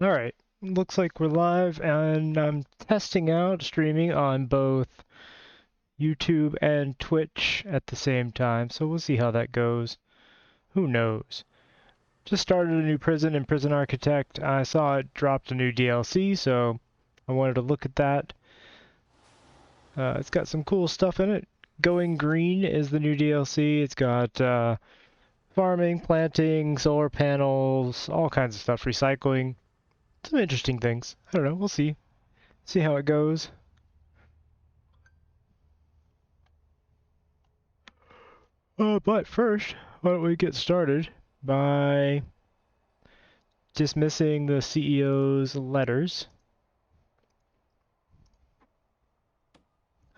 Alright, looks like we're live, and I'm testing out streaming on both YouTube and Twitch at the same time, so we'll see how that goes. Who knows? Just started a new prison in Prison Architect. I saw it dropped a new DLC, so I wanted to look at that. It's got some cool stuff in it. Going Green is the new DLC. It's got farming, planting, solar panels, all kinds of stuff, recycling. Some interesting things. I don't know, we'll see. See how it goes. But first, why don't we get started by dismissing the CEO's letters.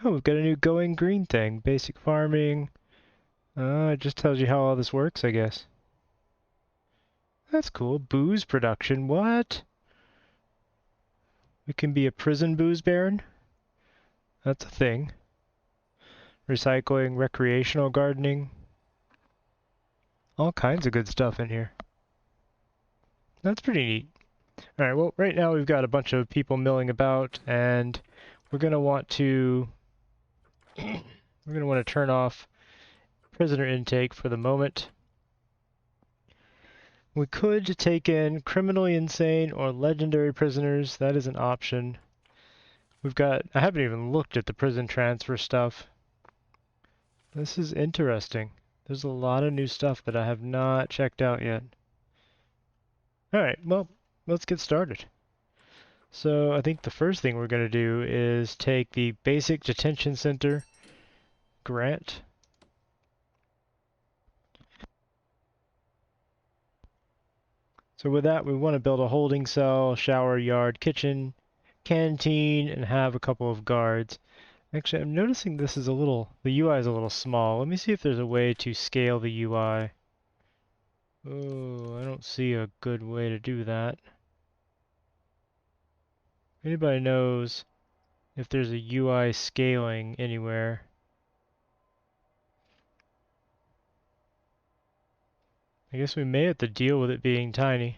Oh, we've got a new Going Green thing. Basic farming. It just tells you how all this works, I guess. That's cool. Booze production. What? We can be a prison booze baron? That's a thing. Recycling, recreational gardening. All kinds of good stuff in here. That's pretty neat. Alright, well, right now we've got a bunch of people milling about, and we're going to want to turn off prisoner intake for the moment. We could take in criminally insane or legendary prisoners. That is an option. I haven't even looked at the prison transfer stuff. This is interesting. There's a lot of new stuff that I have not checked out yet. Alright, well, let's get started. So I think the first thing we're going to do is take the basic detention center grant. So with that, we want to build a holding cell, shower, yard, kitchen, canteen, and have a couple of guards. Actually, I'm noticing the UI is a little small. Let me see if there's a way to scale the UI. Oh, I don't see a good way to do that. Anybody knows if there's a UI scaling anywhere? I guess we may have to deal with it being tiny.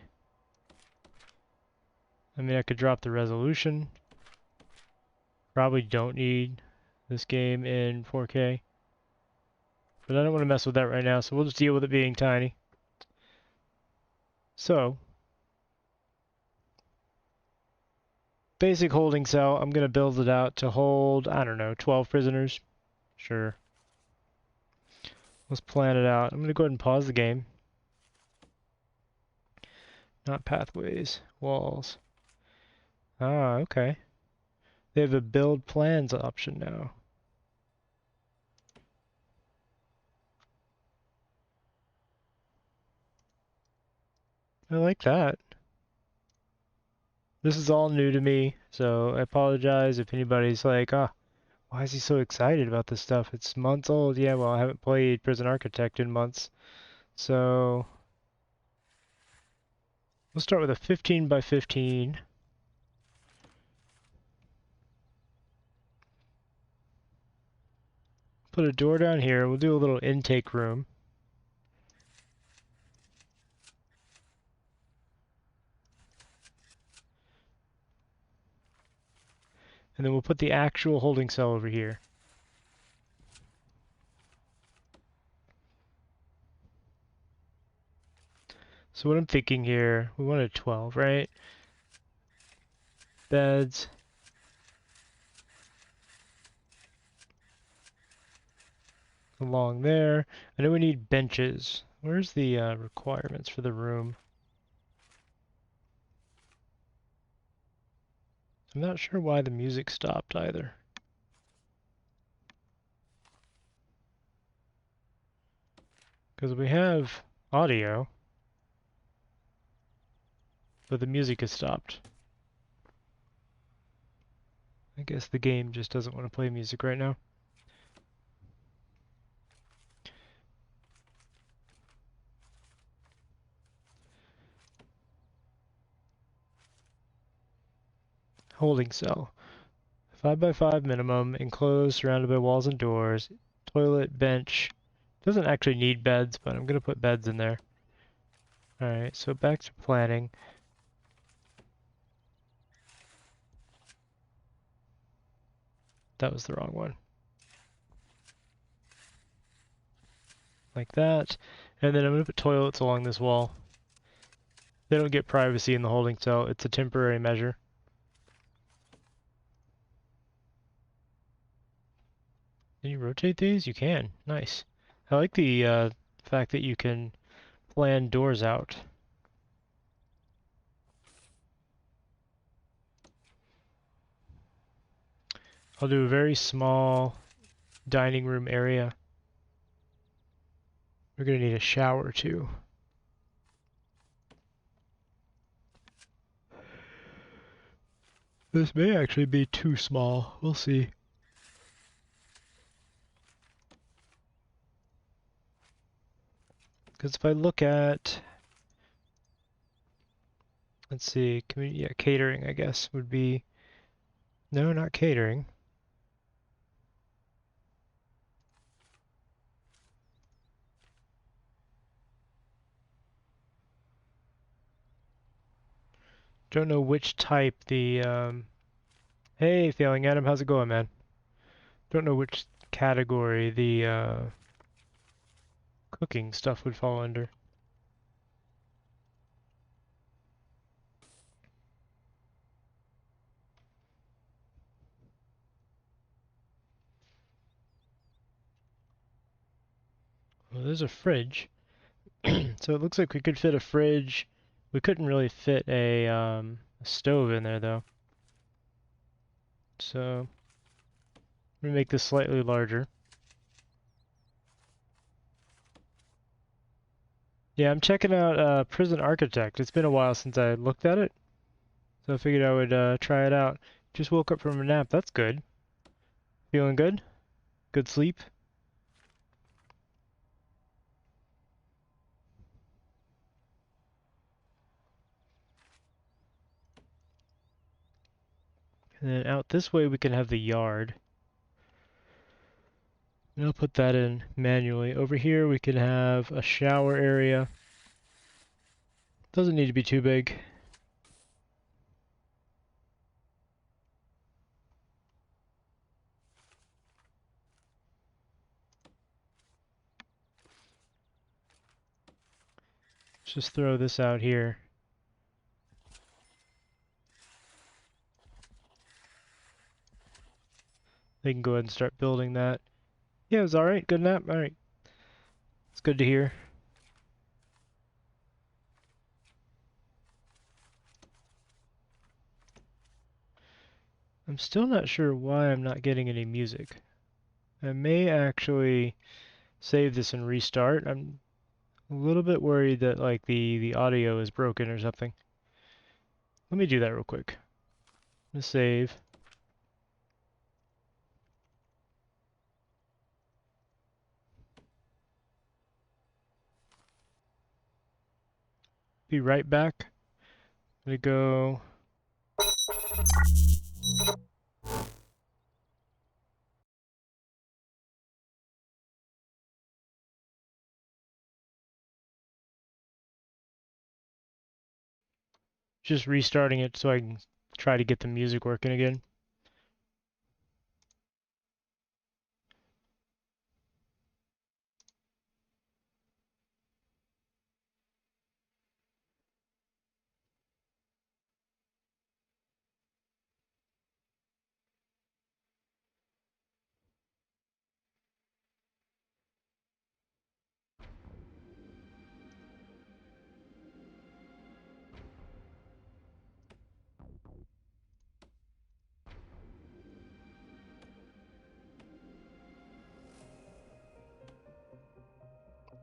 I mean, I could drop the resolution. Probably don't need this game in 4K. But I don't want to mess with that right now, so we'll just deal with it being tiny. So, basic holding cell, I'm going to build it out to hold, I don't know, 12 prisoners. Sure. Let's plan it out. I'm going to go ahead and pause the game. Not pathways, walls. Ah, okay. They have a build plans option now. I like that. This is all new to me, so I apologize if anybody's like, ah, why is he so excited about this stuff? It's months old. Yeah, well, I haven't played Prison Architect in months. So, we'll start with a 15 by 15. Put a door down here. We'll do a little intake room. And then we'll put the actual holding cell over here. So what I'm thinking here, we wanted 12, right? Beds. Along there. I know we need benches. Where's the requirements for the room? I'm not sure why the music stopped either. Because we have audio, but the music has stopped. I guess the game just doesn't want to play music right now. Holding cell. 5x5 minimum, enclosed, surrounded by walls and doors. Toilet, bench. Doesn't actually need beds, but I'm going to put beds in there. Alright, so back to planning. That was the wrong one. Like that. And then I'm going to put toilets along this wall. They don't get privacy in the holding cell. It's a temporary measure. Can you rotate these? You can. Nice. I like the fact that you can plan doors out. I'll do a very small dining room area. We're going to need a shower too. This may actually be too small. We'll see. Because if I look at, let's see, yeah, catering, I guess, would be, no, not catering. Don't know which type hey, Failing Adam, how's it going, man? Don't know which category the cooking stuff would fall under. Well, there's a fridge. So it looks like we could fit a fridge. We couldn't really fit a stove in there though. So I'm gonna make this slightly larger. Yeah, I'm checking out Prison Architect. It's been a while since I looked at it, so I figured I would try it out. Just woke up from a nap. That's good. Feeling good? Good sleep? And then out this way we can have the yard. And I'll put that in manually. Over here we can have a shower area. Doesn't need to be too big. Let's just throw this out here. They can go ahead and start building that. Yeah, it was alright. Good nap. Alright. It's good to hear. I'm still not sure why I'm not getting any music. I may actually save this and restart. I'm a little bit worried that like the audio is broken or something. Let me do that real quick. I'm gonna save. Be right back. I'm gonna go. Just restarting it so I can try to get the music working again.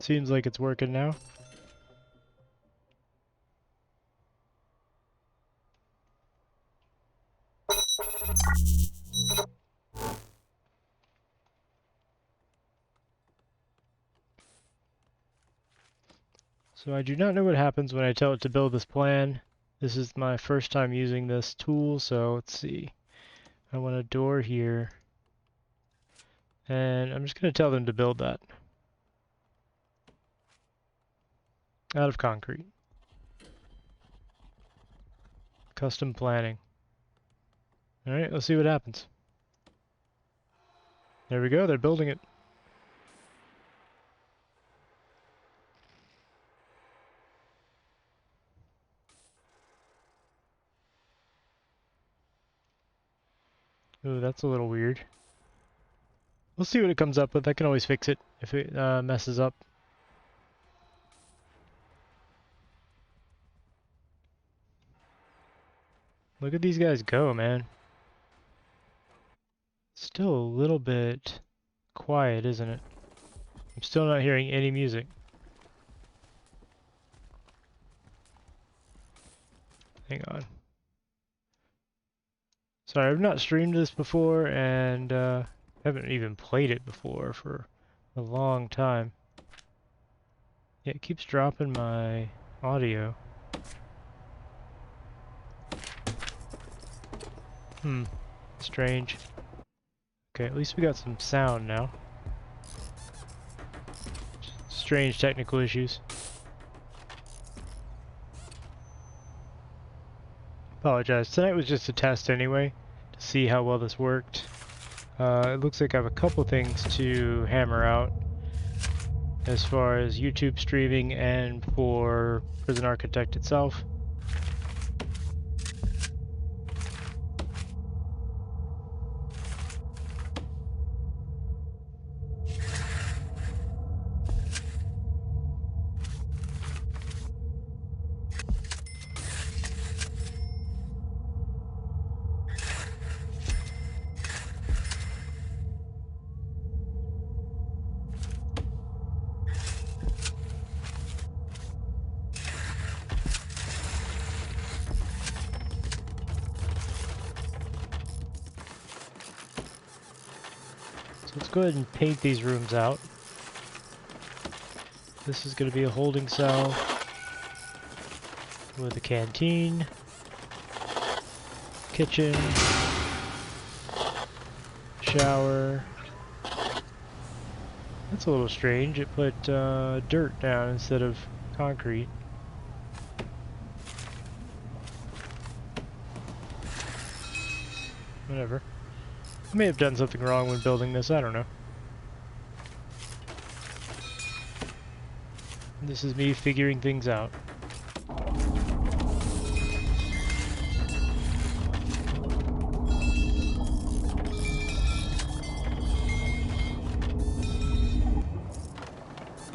Seems like it's working now. So I do not know what happens when I tell it to build this plan. This is my first time using this tool, so let's see. I want a door here. And I'm just going to tell them to build that. Out of concrete. Custom planning. Alright, let's see what happens. There we go, they're building it. Ooh, that's a little weird. We'll see what it comes up with. I can always fix it if it messes up. Look at these guys go, man. Still a little bit quiet, isn't it? I'm still not hearing any music. Hang on. Sorry, I've not streamed this before and haven't even played it before for a long time. Yeah, it keeps dropping my audio. Strange. Okay, at least we got some sound now. Strange technical issues. Apologize. Tonight was just a test anyway, to see how well this worked. It looks like I have a couple things to hammer out as far as YouTube streaming and for Prison Architect itself. Let's go ahead and paint these rooms out. This is going to be a holding cell with a canteen, kitchen, shower. That's a little strange. It put dirt down instead of concrete. Whatever. I may have done something wrong when building this, I don't know. This is me figuring things out.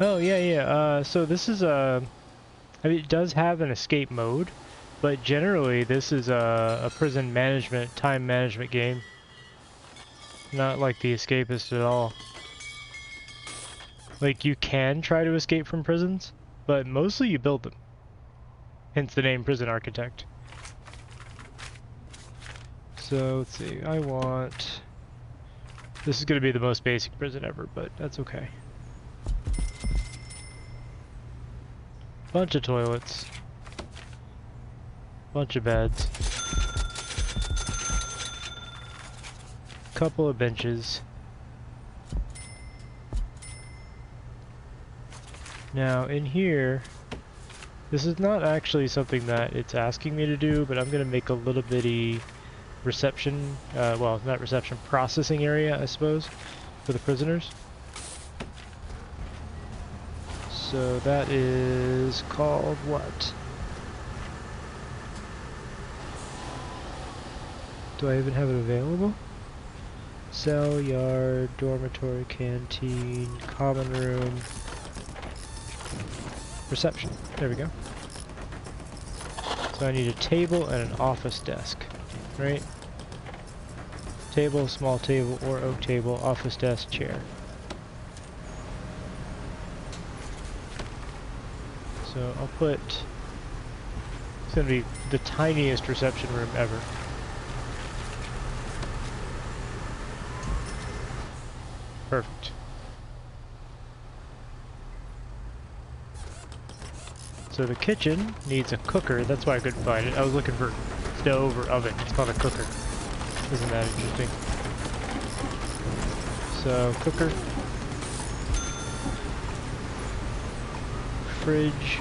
Oh, yeah. So this is I mean, it does have an escape mode, but generally this is a prison management, time management game. Not like The Escapist at all. Like, you can try to escape from prisons, but mostly you build them. Hence the name Prison Architect. So, let's see, I want... This is going to be the most basic prison ever, but that's okay. Bunch of toilets. Bunch of beds. Couple of benches. Now in here, this is not actually something that it's asking me to do, but I'm gonna make a little bitty reception, well, not reception, processing area, I suppose, for the prisoners. So that is called what? Do I even have it available? Cell, yard, dormitory, canteen, common room, reception. There we go. So I need a table and an office desk, right? Table, small table, or oak table, office desk, chair. So I'll put, it's gonna be the tiniest reception room ever. Perfect. So the kitchen needs a cooker, that's why I couldn't find it. I was looking for stove or oven, it's called a cooker. Isn't that interesting? So, cooker. Fridge.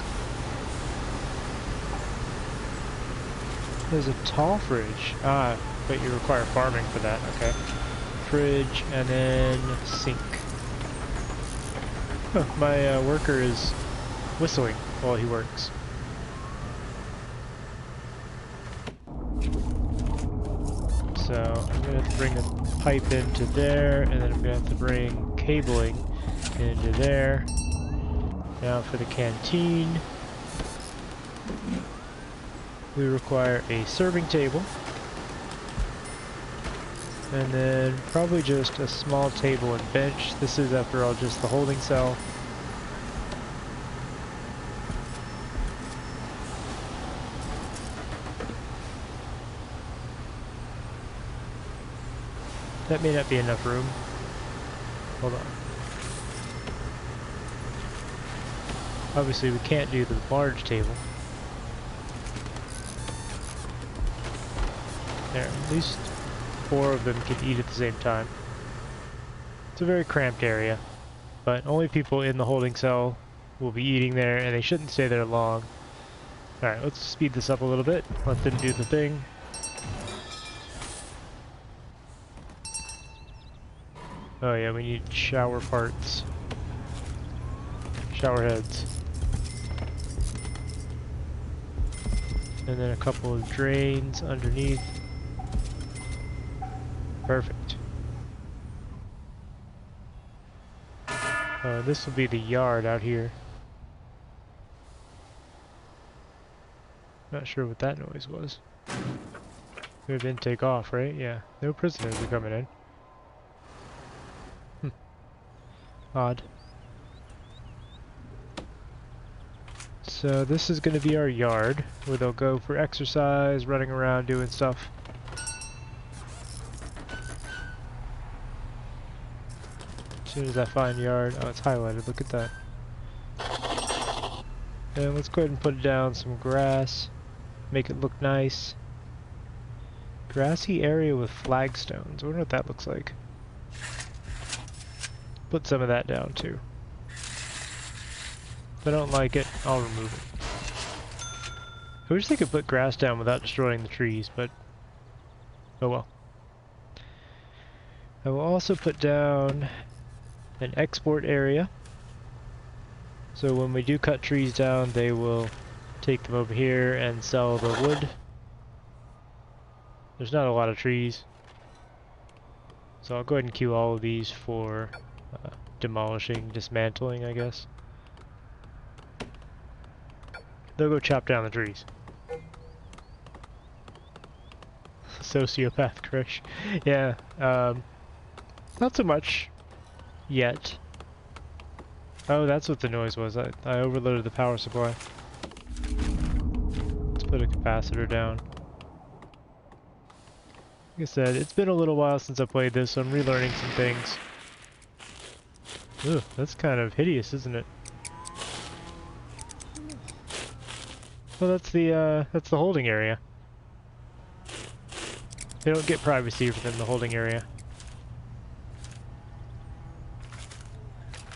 There's a tall fridge. Ah, but you require farming for that, okay. Fridge, and then sink. Oh, my worker is whistling while he works. So I'm going to have to bring a pipe into there, and then I'm going to have to bring cabling into there. Now for the canteen, we require a serving table, and then probably just a small table and bench. This is, after all, just the holding cell. That may not be enough room. Hold on. Obviously we can't do the large table. There, at least 4 of them can eat at the same time. It's a very cramped area, but only people in the holding cell will be eating there, and they shouldn't stay there long. Alright, let's speed this up a little bit, let them do the thing. Oh yeah, we need shower parts. Shower heads. And then a couple of drains underneath. Perfect. This will be the yard out here. Not sure what that noise was. We have intake off, right? Yeah. No prisoners are coming in. Odd. So this is going to be our yard, where they'll go for exercise, running around, doing stuff. As soon as I find yard, oh, it's highlighted, look at that. And let's go ahead and put down some grass, make it look nice. Grassy area with flagstones, I wonder what that looks like. Put some of that down too. If I don't like it, I'll remove it. I wish they could put grass down without destroying the trees, but oh well. I will also put down an export area. So when we do cut trees down, they will take them over here and sell the wood. There's not a lot of trees, so I'll go ahead and queue all of these for demolishing, dismantling, I guess. They'll go chop down the trees. Sociopath crush. Yeah, not so much yet. Oh, that's what the noise was. I overloaded the power supply. Let's put a capacitor down. Like I said, it's been a little while since I played this, so I'm relearning some things. Ugh, that's kind of hideous, isn't it? Well, that's the holding area. They don't get privacy within the holding area.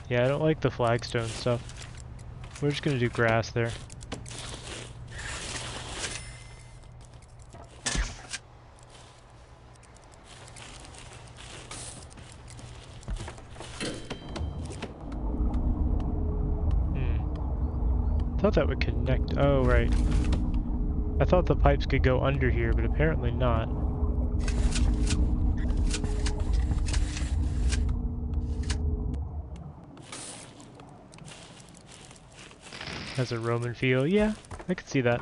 Yeah, I don't like the flagstone stuff. We're just gonna do grass there. Thought that would connect. Oh, right. I thought the pipes could go under here, but apparently not. Has a Roman feel. Yeah, I could see that.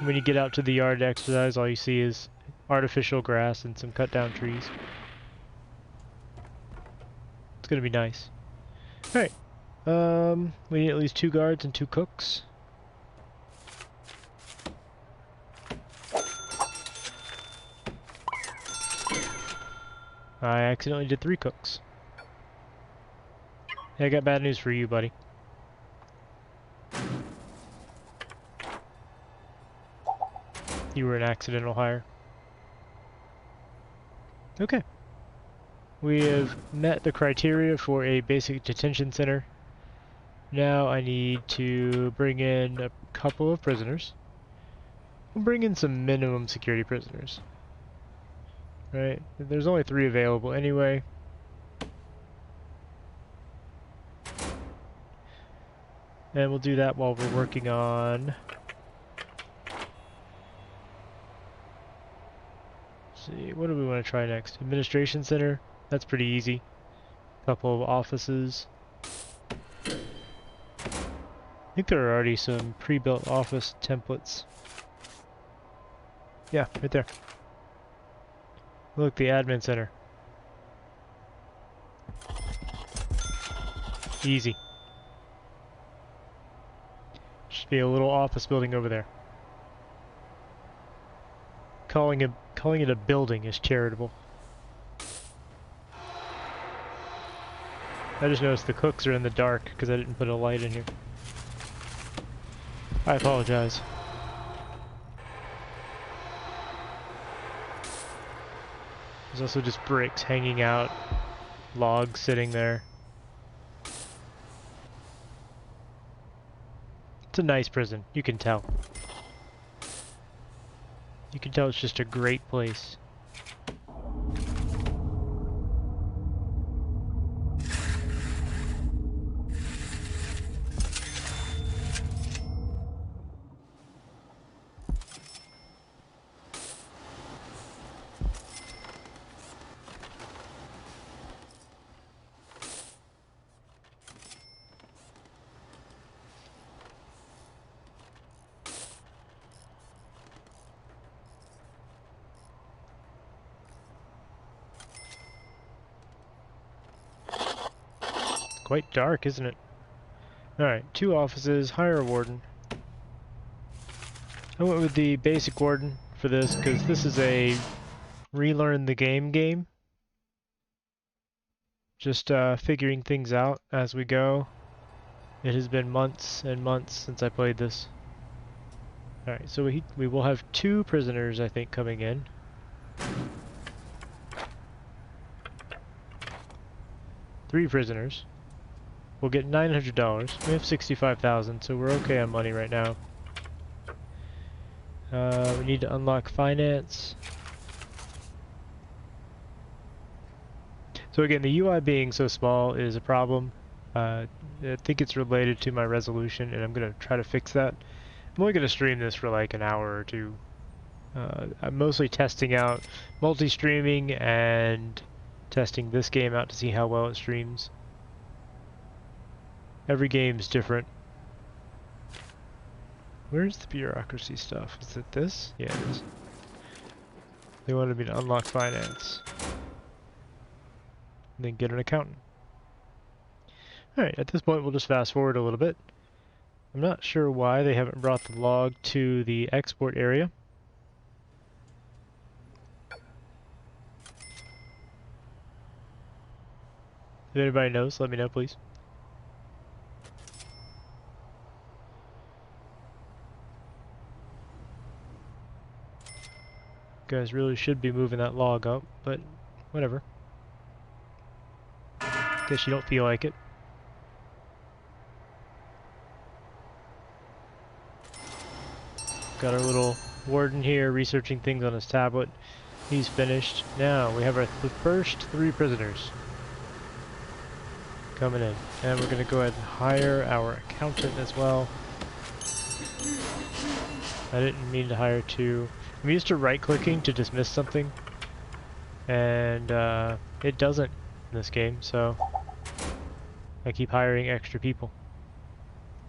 When you get out to the yard to exercise, all you see is artificial grass and some cut down trees. It's gonna be nice. Alright. We need at least 2 guards and 2 cooks. I accidentally did 3 cooks. Hey, I got bad news for you, buddy. You were an accidental hire. Okay. We have met the criteria for a basic detention center. Now I need to bring in a couple of prisoners. We'll bring in some minimum security prisoners. Right? There's only 3 available anyway. And we'll do that while we're working on... Let's see, what do we want to try next? Administration center? That's pretty easy. Couple of offices. I think there are already some pre-built office templates. Yeah, right there. Look, the admin center. Easy. Should be a little office building over there. Calling it a building is charitable. I just noticed the cooks are in the dark because I didn't put a light in here. I apologize. There's also just bricks hanging out, logs sitting there. It's a nice prison, you can tell. You can tell it's just a great place. Quite dark, isn't it? Alright, 2 offices, hire a warden. I went with the basic warden for this because this is a relearn the game. Just figuring things out as we go. It has been months and months since I played this. Alright, so we will have 2 prisoners, I think, coming in. Three prisoners. We'll get $900. We have 65,000, so we're okay on money right now. We need to unlock finance. So again, the UI being so small is a problem. I think it's related to my resolution, and I'm going to try to fix that. I'm only going to stream this for like an hour or 2. I'm mostly testing out multi-streaming and testing this game out to see how well it streams. Every game's different. Where's the bureaucracy stuff? Is it this? Yeah, it is. They wanted me to unlock finance. And then get an accountant. Alright, at this point we'll just fast forward a little bit. I'm not sure why they haven't brought the log to the export area. If anybody knows, let me know, please. You guys really should be moving that log up, but whatever. Guess you don't feel like it. Got our little warden here researching things on his tablet. He's finished. Now we have the first 3 prisoners coming in. And we're going to go ahead and hire our accountant as well. I didn't mean to hire 2. I'm used to right-clicking to dismiss something. And it doesn't in this game, so I keep hiring extra people.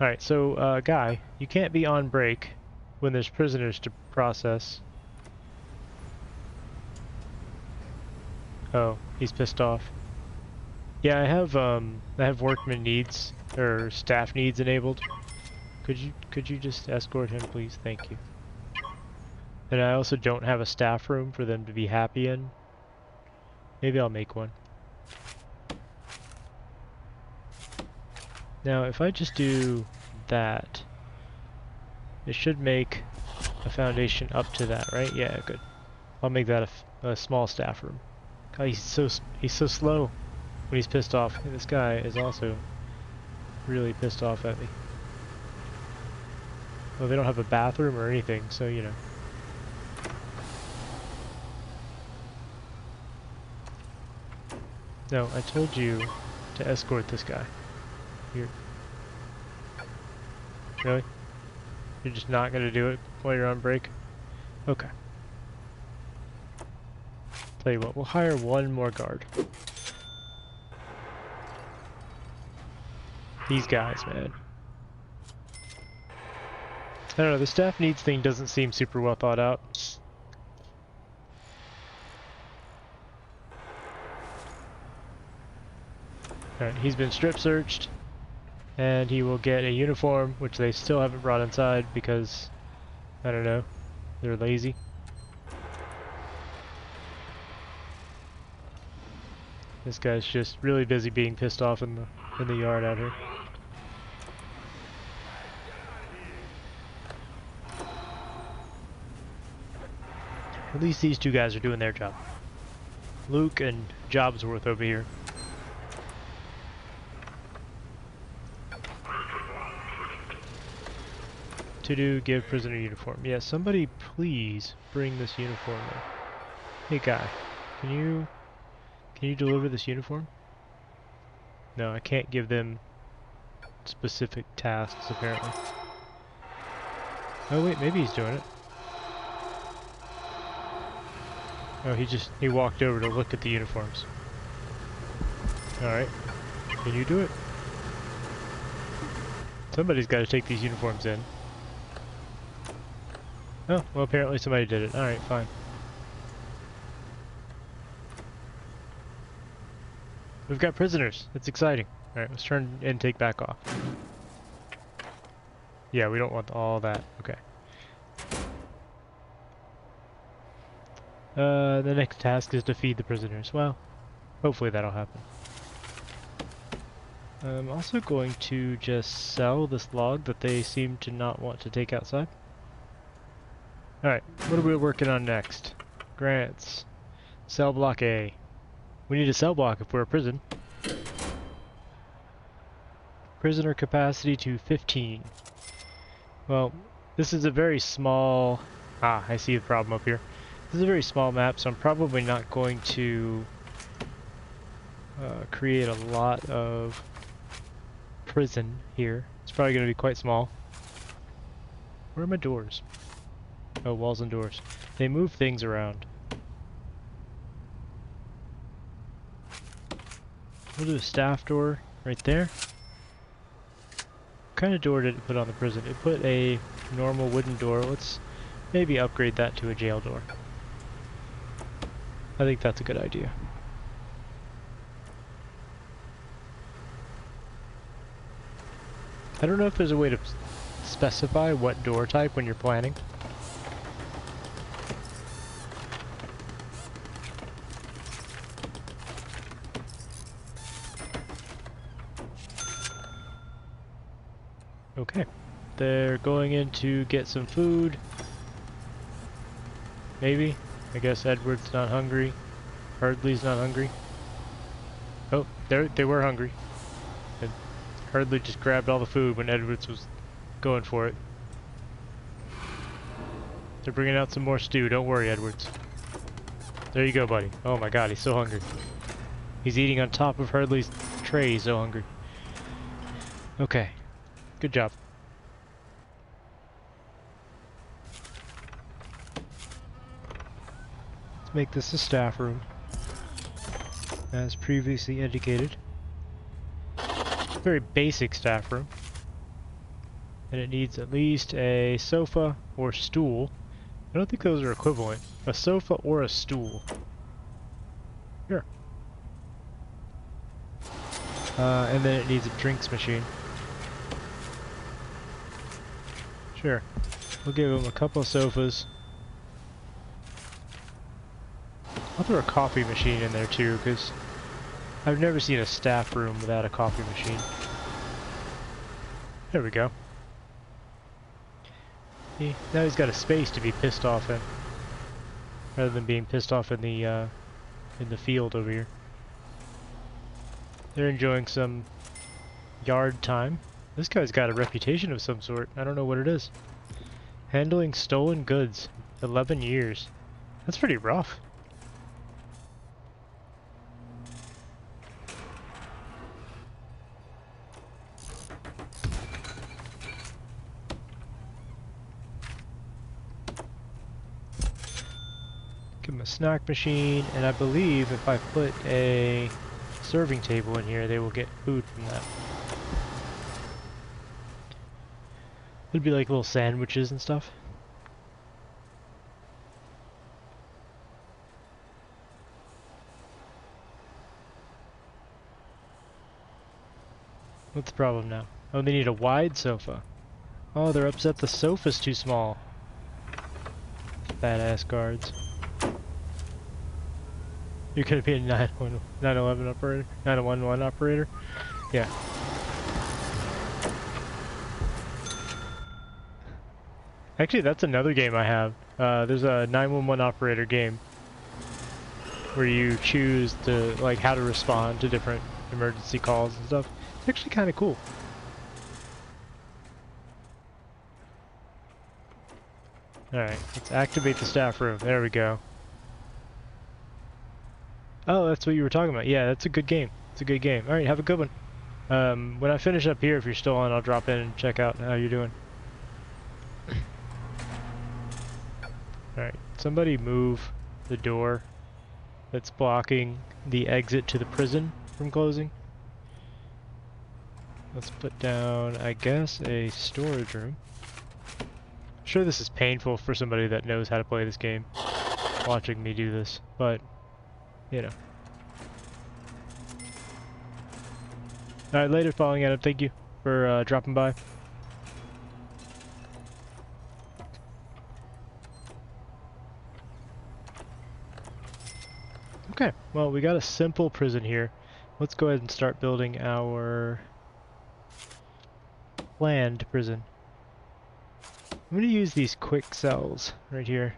Alright, so Guy, you can't be on break when there's prisoners to process. Oh, he's pissed off. Yeah, I have workman needs or staff needs enabled. Could you just escort him, please? Thank you. And I also don't have a staff room for them to be happy in. Maybe I'll make one. Now, if I just do that, it should make a foundation up to that, right? Yeah, good. I'll make that a small staff room. God, he's so slow when he's pissed off. And this guy is also really pissed off at me. Well, they don't have a bathroom or anything, so you know. No, I told you to escort this guy. Here. Really? You're just not gonna do it while you're on break? Okay. Tell you what, we'll hire one more guard. These guys, man. I don't know, the staff needs thing doesn't seem super well thought out. Alright, he's been strip searched. And he will get a uniform, which they still haven't brought inside because, I don't know, they're lazy. This guy's just really busy being pissed off in the yard out here. At least these two guys are doing their job. Luke and Jobsworth over here. To do, give prisoner uniform. Yeah, somebody please bring this uniform in. Hey guy, can you deliver this uniform? No, I can't give them specific tasks apparently. Oh wait, maybe he's doing it. Oh, he walked over to look at the uniforms. Alright. Can you do it? Somebody's got to take these uniforms in. Oh, well apparently somebody did it. Alright, fine. We've got prisoners. It's exciting. Alright, let's turn intake back off. Yeah, we don't want all that. Okay. The next task is to feed the prisoners. Well, hopefully that'll happen. I'm also going to just sell this log that they seem to not want to take outside. Alright, what are we working on next? Grants. Cell block A. We need a cell block if we're a prison. Prisoner capacity to 15. Well, this is a very small... Ah, I see the problem up here. This is a very small map, so I'm probably not going to create a lot of prison here. It's probably going to be quite small. Where are my doors? Oh, walls and doors. They move things around. We'll do a staff door right there. What kind of door did it put on the prison? It put a normal wooden door. Let's maybe upgrade that to a jail door. I think that's a good idea. I don't know if there's a way to specify what door type when you're planning. Okay, they're going in to get some food. Maybe. I guess Edward's not hungry. Hurdley's not hungry. Oh, they were hungry. And Hurdley just grabbed all the food when Edwards was going for it. They're bringing out some more stew. Don't worry, Edwards. There you go, buddy. Oh my god, he's so hungry. He's eating on top of Hurdley's tray. He's so hungry. Okay. Good job. Let's make this a staff room, as previously indicated. Very basic staff room. And it needs at least a sofa or stool. I don't think those are equivalent. A sofa or a stool. Sure. And then it needs a drinks machine. Sure. We'll give him a couple of sofas. I'll throw a coffee machine in there too, because I've never seen a staff room without a coffee machine. There we go. See, now he's got a space to be pissed off in, rather than being pissed off in the field over here. They're enjoying some yard time. This guy's got a reputation of some sort. I don't know what it is. Handling stolen goods. 11 years. That's pretty rough. Give him a snack machine, and I believe if I put a serving table in here, they will get food from that. It'd be like little sandwiches and stuff. What's the problem now? Oh, they need a wide sofa. Oh, they're upset the sofa's too small. Badass guards. You're gonna be a 911 operator? 911 operator? Yeah. Actually, that's another game I have. There's a 911 operator game where you choose to, like, how to respond to different emergency calls and stuff. It's actually kind of cool. Alright, let's activate the staff room. There we go. Oh, that's what you were talking about. Yeah, that's a good game. It's a good game. Alright, have a good one. When I finish up here, if you're still on, I'll drop in and check out how you're doing. Alright, somebody move the door that's blocking the exit to the prison from closing. Let's put down, I guess, a storage room. I'm sure this is painful for somebody that knows how to play this game, watching me do this, but, you know. Alright, later, Falling Adam, thank you for dropping by. Okay, well, we got a simple prison here. Let's go ahead and start building our planned prison. I'm going to use these quick cells right here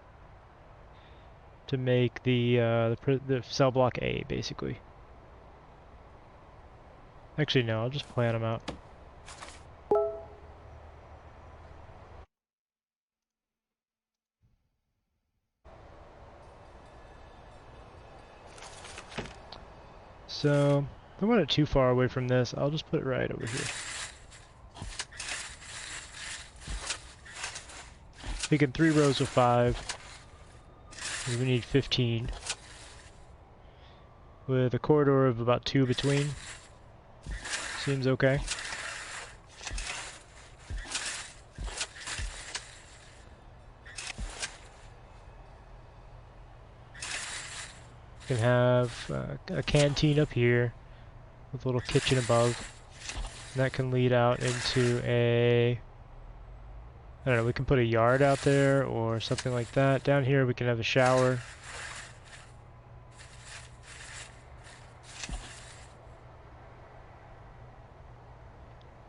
to make the cell block A, basically. Actually, no, I'll just plan them out. So, I don't want it too far away from this. I'll just put it right over here. Making 3 rows of 5. We need 15. With a corridor of about 2 between. Seems okay. Can have a canteen up here with a little kitchen above. And that can lead out into a, I don't know, we can put a yard out there or something like that. Down here we can have a shower.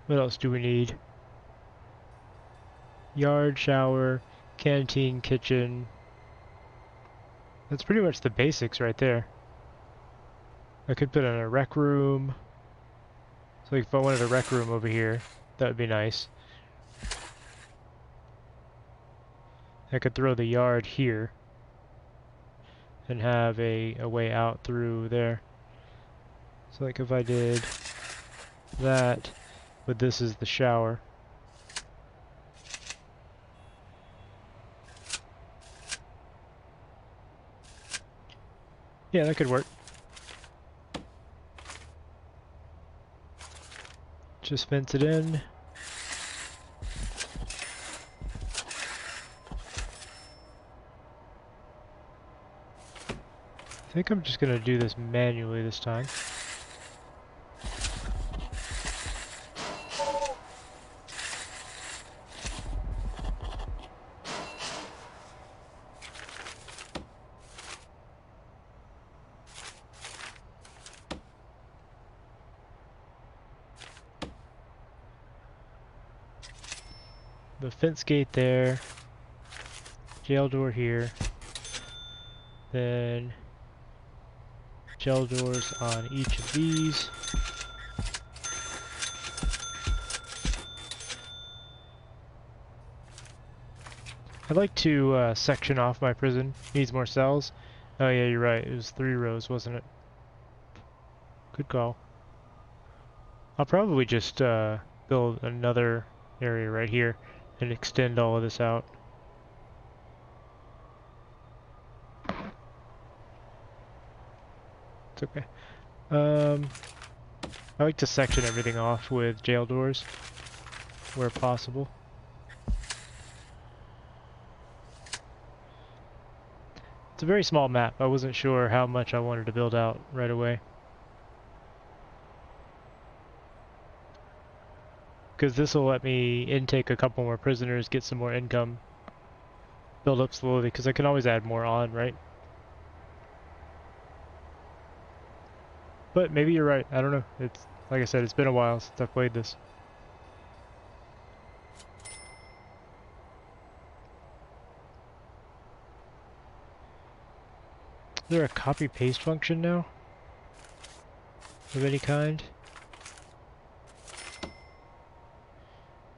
What else do we need? Yard, shower, canteen, kitchen. That's pretty much the basics right there. I could put in a rec room. So if I wanted a rec room over here, that would be nice. I could throw the yard here and have a way out through there. So like if I did that, but this is the shower. Yeah, that could work. Just fence it in. I think I'm just gonna do this manually this time. So fence gate there, jail door here, then jail doors on each of these. I'd like to section off my prison. Needs more cells. Oh yeah, you're right. It was 3 rows, wasn't it? Good call. I'll probably just build another area right here and extend all of this out. It's okay. I like to section everything off with jail doors where possible. It's a very small map. I wasn't sure how much I wanted to build out right away. Because this will let me intake a couple more prisoners, get some more income, build up slowly, because I can always add more on, right? But maybe you're right. I don't know. It's like I said, it's been a while since I've played this. Is there a copy-paste function now? Of any kind?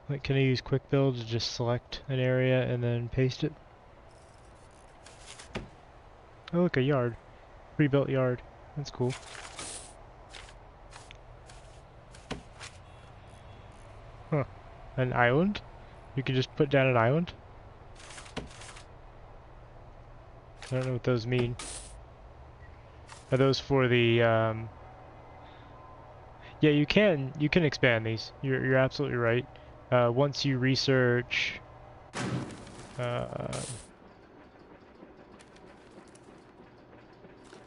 Like, can I use quick build to just select an area and then paste it? Oh look, a yard. Pre-built yard. That's cool. Huh. An island? You can just put down an island? I don't know what those mean. Are those for the, Yeah, you can expand these. You're absolutely right. Once you research, to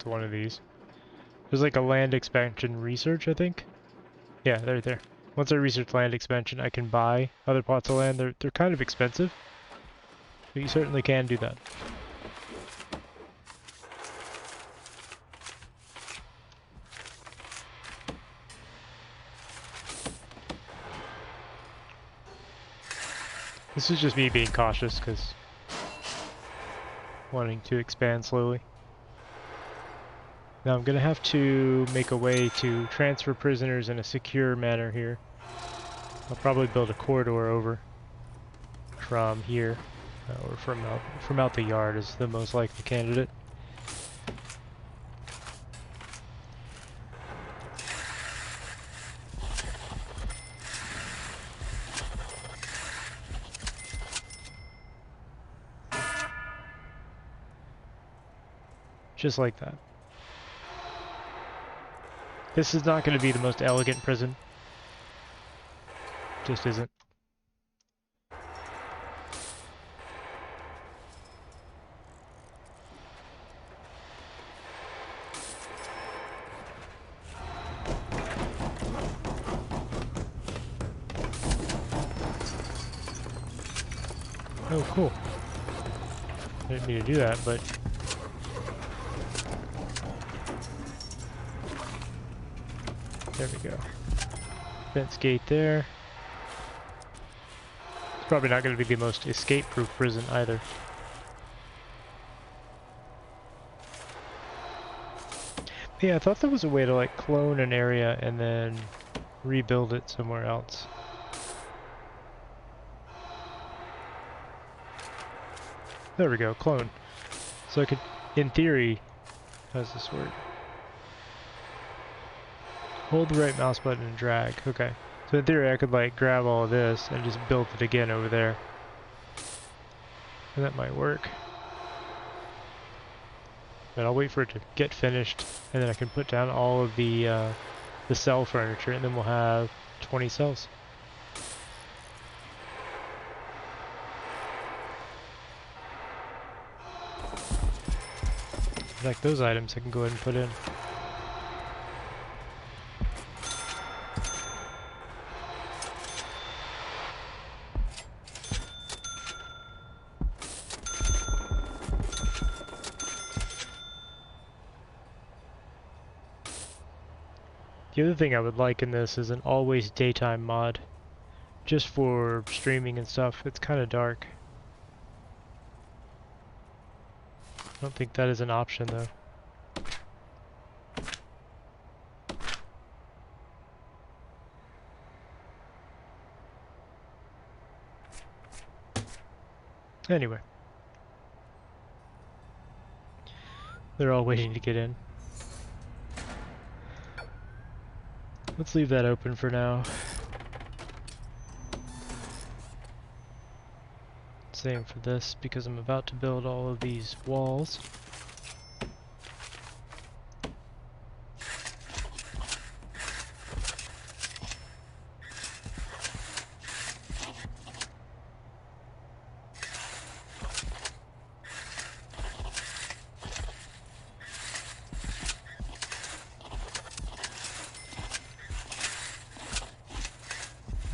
one of these. There's like a land expansion research, I think. Yeah, there. Once I research land expansion, I can buy other plots of land. They're kind of expensive, but you certainly can do that. This is just me being cautious, because wanting to expand slowly. Now I'm going to have to make a way to transfer prisoners in a secure manner here. I'll probably build a corridor over from here, or from out the yard is the most likely candidate. Just like that. This is not going to be the most elegant prison. Just isn't. Oh, cool. I didn't mean to do that, but... There we go. Fence gate there. It's probably not going to be the most escape-proof prison either. Yeah, I thought there was a way to like clone an area and then rebuild it somewhere else. There we go, clone. So I could, in theory, how does this work? Hold the right mouse button and drag. Okay. So in theory I could like grab all of this and just build it again over there. And that might work. But I'll wait for it to get finished and then I can put down all of the cell furniture and then we'll have 20 cells. Like those items I can go ahead and put in. The other thing I would like in this is an always daytime mod. just for streaming and stuff. It's kind of dark. I don't think that is an option though. Anyway. They're all waiting to get in. Let's leave that open for now. Same for this, because I'm about to build all of these walls.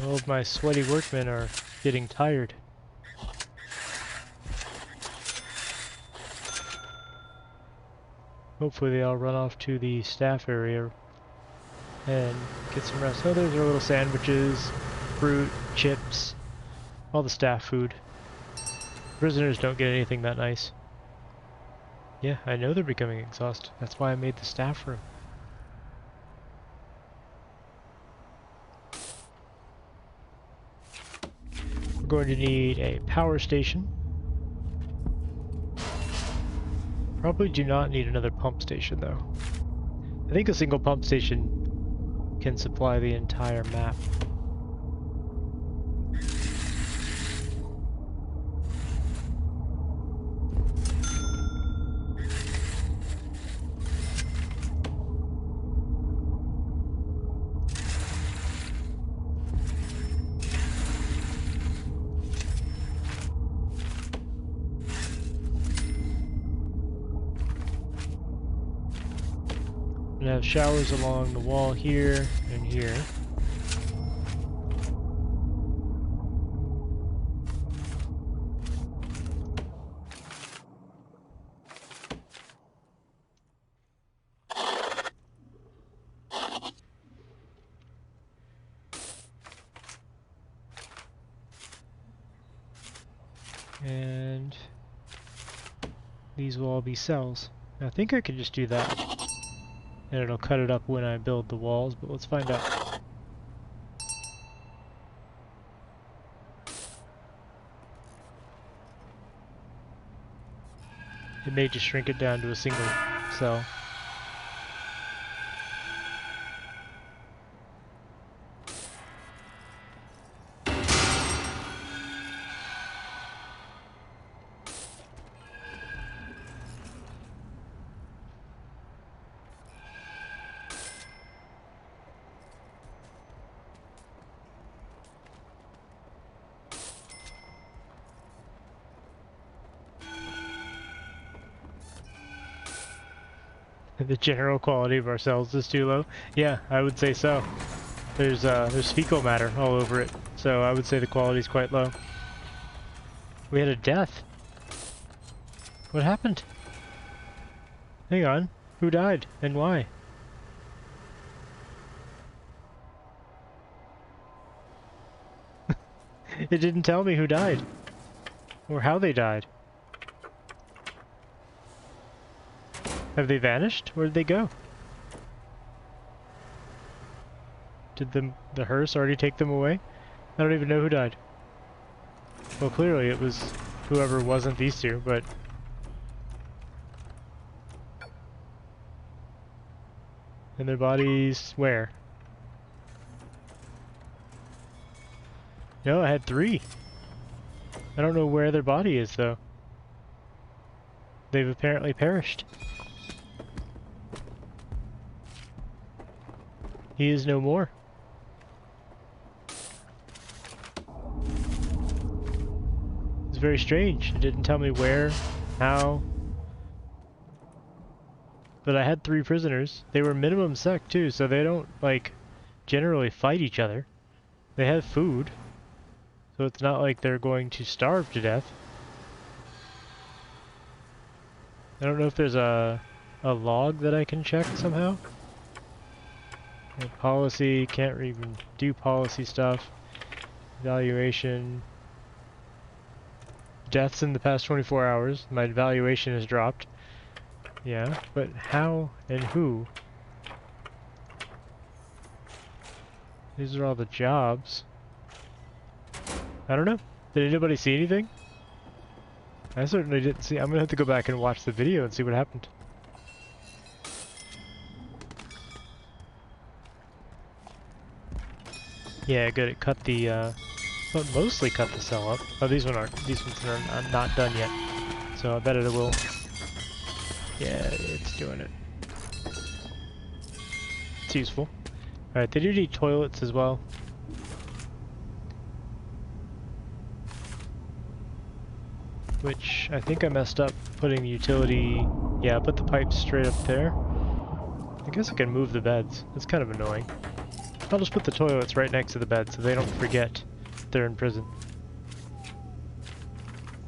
All of my sweaty workmen are getting tired. Hopefully they all run off to the staff area and get some rest. Oh, there's our little sandwiches, fruit, chips, all the staff food. Prisoners don't get anything that nice. Yeah, I know they're becoming exhausted. That's why I made the staff room. We're going to need a power station. Probably do not need another pump station though. I think a single pump station can supply the entire map. I'm gonna have showers along the wall here and here. And these will all be cells. I think I could just do that. And it'll cut it up when I build the walls, but let's find out. It may just shrink it down to a single cell. The general quality of our cells is too low. Yeah, I would say so. There's fecal matter all over it, so I would say the quality is quite low. We had a death. What happened? Hang on. Who died and why? It didn't tell me who died or how they died. Have they vanished? Where did they go? Did the hearse already take them away? I don't even know who died. Well, clearly it was whoever wasn't these two, but... And their bodies where? No, I had 3. I don't know where their body is, though. They've apparently perished. He is no more. It's very strange. It didn't tell me where, how. But I had 3 prisoners. They were minimum sec too, so they don't, like, generally fight each other. They have food. So it's not like they're going to starve to death. I don't know if there's a log that I can check somehow. Policy, can't even do policy stuff. Valuation. Deaths in the past 24 hours. My valuation has dropped. Yeah, but how and who? These are all the jobs. I don't know. Did anybody see anything? I certainly didn't see. I'm gonna have to go back and watch the video and see what happened. Yeah, good. It cut the, well, mostly cut the cell up. Oh, these ones are not done yet. So I bet it will. Yeah, it's doing it. It's useful. Alright, they do need toilets as well. Which I think I messed up putting the utility. Yeah, I put the pipes straight up there. I guess I can move the beds. That's kind of annoying. I'll just put the toilets right next to the bed so they don't forget they're in prison.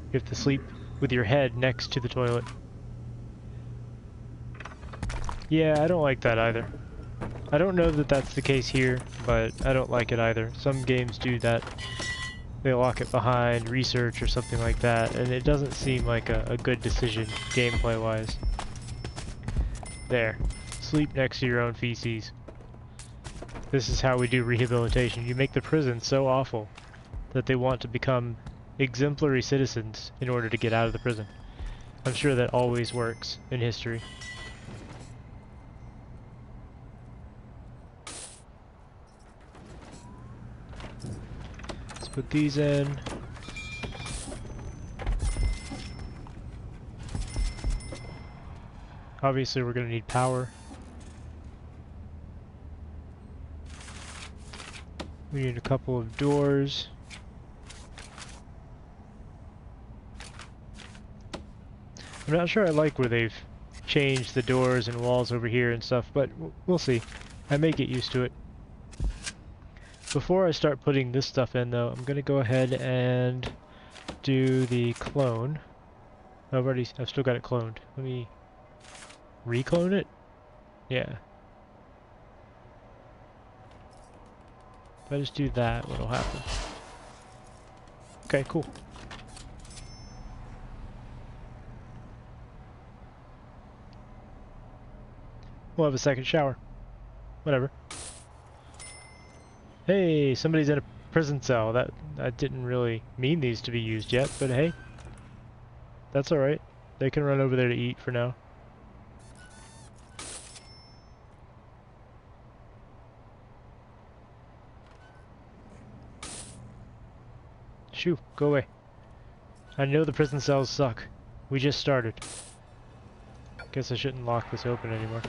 You have to sleep with your head next to the toilet. Yeah, I don't like that either. I don't know that that's the case here, but I don't like it either. Some games do that. They lock it behind research or something like that, and it doesn't seem like a good decision gameplay-wise. There. Sleep next to your own feces. This is how we do rehabilitation. You make the prison so awful that they want to become exemplary citizens in order to get out of the prison. I'm sure that always works in history. Let's put these in. Obviously we're going to need power. We need a couple of doors. I'm not sure I like where they've changed the doors and walls over here and stuff, but we'll see. I may get used to it. Before I start putting this stuff in though, I'm gonna go ahead and do the clone. I've still got it cloned. Let me reclone it? Yeah. If I just do that, what'll happen? Okay, cool. We'll have a second shower. Whatever. Hey, somebody's in a prison cell. I didn't really mean these to be used yet, but hey. That's alright. They can run over there to eat for now. Shoo, go away. I know the prison cells suck. We just started. Guess I shouldn't lock this open anymore.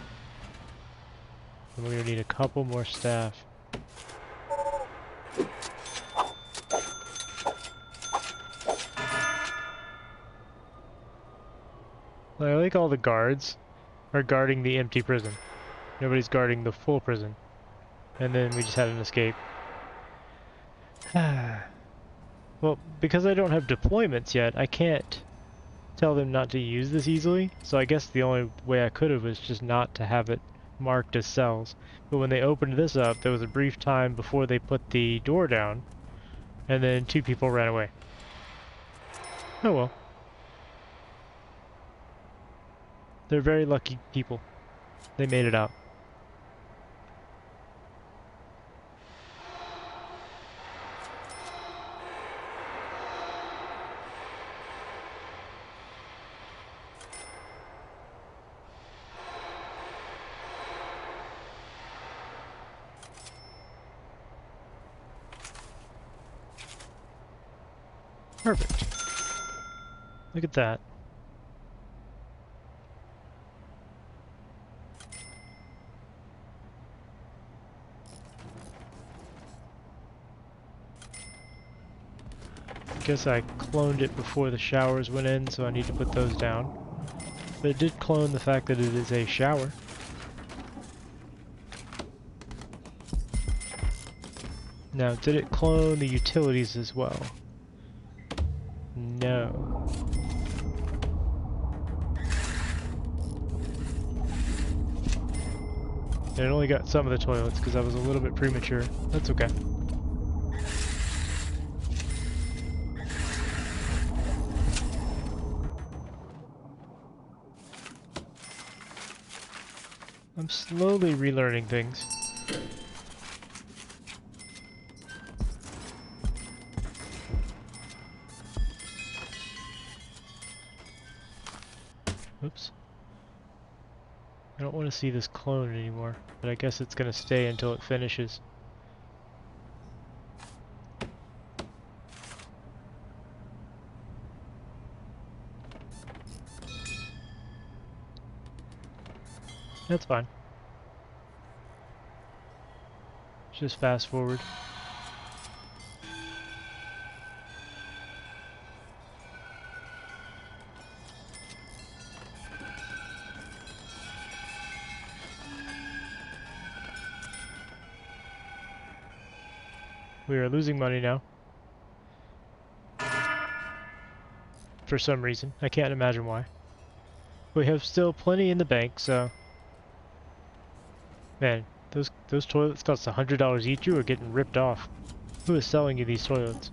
And we're gonna need a couple more staff. I like all the guards are guarding the empty prison. Nobody's guarding the full prison. And then we just had an escape. Well, because I don't have deployments yet, I can't tell them not to use this easily. So I guess the only way I could have was just not to have it marked as cells. But when they opened this up, there was a brief time before they put the door down, and then 2 people ran away. Oh well. They're very lucky people. They made it out. Perfect. Look at that. Guess I cloned it before the showers went in, so I need to put those down. But it did clone the fact that it is a shower. Now, did it clone the utilities as well? No. And it only got some of the toilets because I was a little bit premature. That's okay. I'm slowly relearning things. Oops. I don't want to see this clone anymore, but I guess it's going to stay until it finishes. That's fine. Just fast forward. We are losing money now. For some reason. I can't imagine why. We have still plenty in the bank, so... Man, those toilets cost $100 each. You are getting ripped off. Who is selling you these toilets?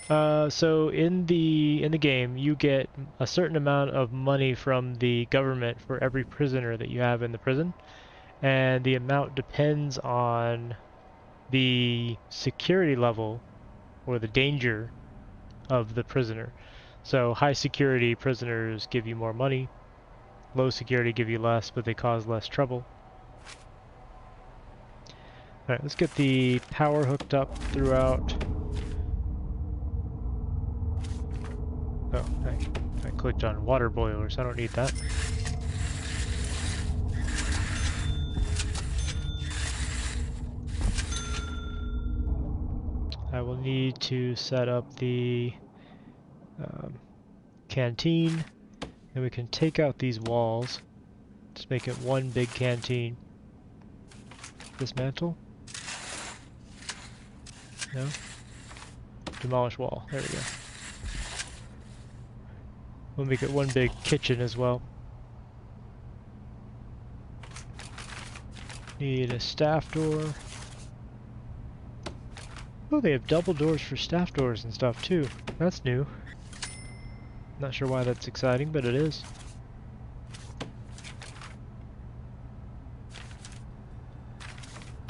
So in the game, you get a certain amount of money from the government for every prisoner that you have in the prison, and the amount depends on the security level or the danger of the prisoner. So high security prisoners give you more money, low security give you less, but they cause less trouble. Alright, let's get the power hooked up throughout. Oh, I clicked on water boilers. I don't need that. I will need to set up the canteen, and we can take out these walls. Just make it one big canteen. Dismantle? No? Demolish wall. There we go. We'll make it one big kitchen as well. Need a staff door. Oh, they have double doors for staff doors and stuff too. That's new. Not sure why that's exciting, but it is.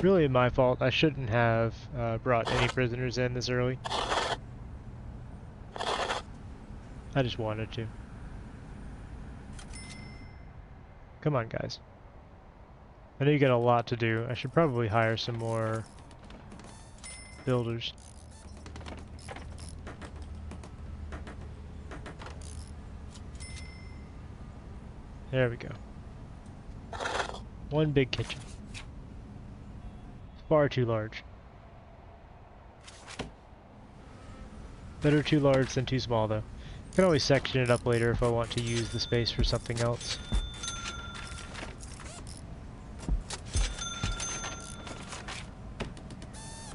Really my fault. I shouldn't have brought any prisoners in this early. I just wanted to. Come on, guys. I know you got a lot to do. I should probably hire some more builders. There we go. One big kitchen. Far too large. Better too large than too small, though. I can always section it up later if I want to use the space for something else.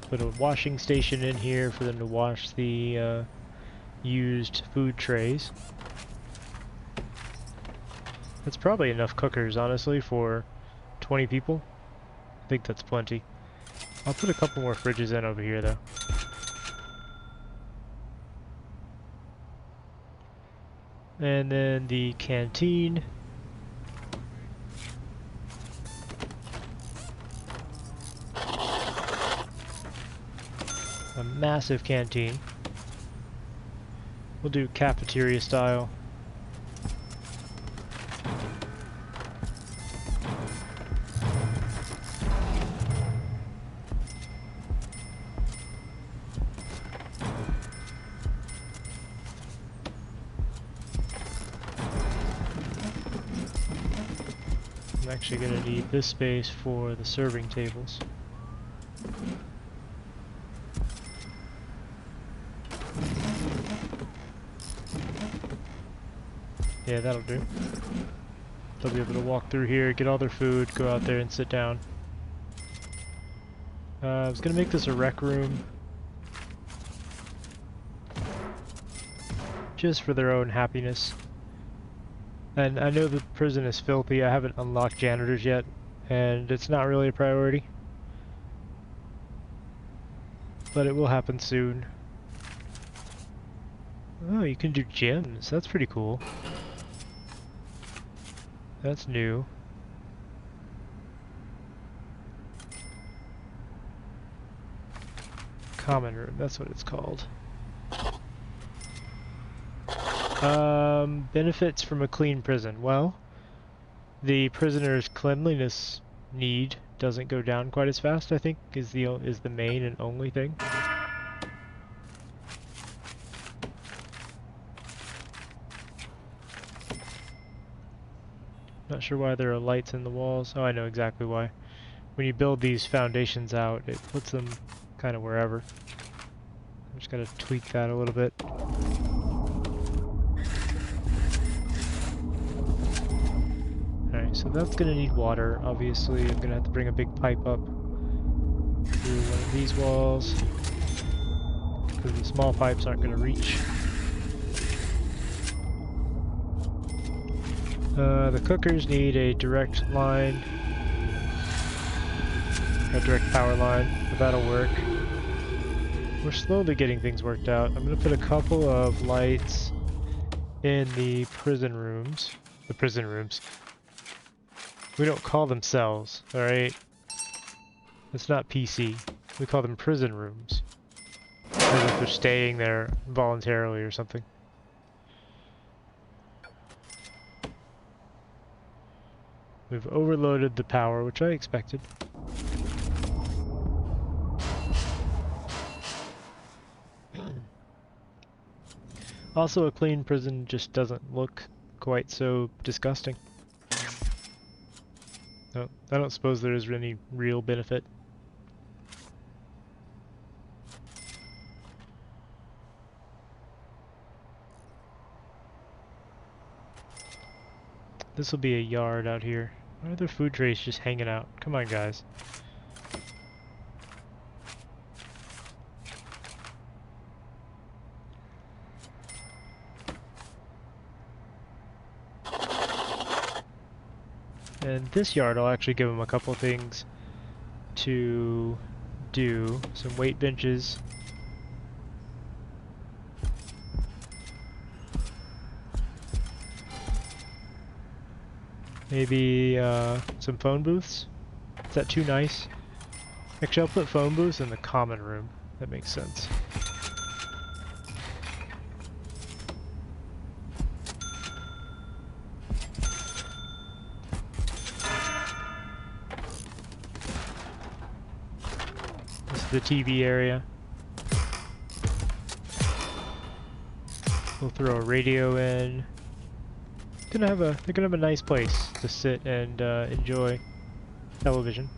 Put a washing station in here for them to wash the used food trays. That's probably enough cookers, honestly, for 20 people. I think that's plenty. I'll put a couple more fridges in over here, though. And then the canteen. A massive canteen. We'll do cafeteria style. I'm actually going to need this space for the serving tables. Yeah, that'll do. They'll be able to walk through here, get all their food, go out there and sit down. I was going to make this a rec room. Just for their own happiness. And I know the prison is filthy. I haven't unlocked janitors yet, and it's not really a priority. But it will happen soon. Oh, you can do gyms. That's pretty cool. That's new. Common room, that's what it's called. Benefits from a clean prison. Well, the prisoner's cleanliness need doesn't go down quite as fast, I think, is the main and only thing. Not sure why there are lights in the walls. Oh, I know exactly why. When you build these foundations out, it puts them kind of wherever. I'm just gotta tweak that a little bit. Alright, so that's gonna need water, obviously. I'm gonna have to bring a big pipe up through one of these walls, because the small pipes aren't gonna reach. The cookers need a direct line, a direct power line, but that'll work. We're slowly getting things worked out. I'm gonna put a couple of lights in the prison rooms. The prison rooms. We don't call them cells, alright? It's not PC. We call them prison rooms. As if they're staying there voluntarily or something. We've overloaded the power, which I expected. Also, a clean prison just doesn't look quite so disgusting. No, I don't suppose there is any real benefit. This will be a yard out here. Why are there food trays just hanging out? Come on, guys. And this yard, I'll actually give them a couple things to do. Some weight benches. Maybe some phone booths. Is that too nice? Actually, I'll put phone booths in the common room. That makes sense. This is the TV area. We'll throw a radio in. They're gonna have a nice place to sit and enjoy television.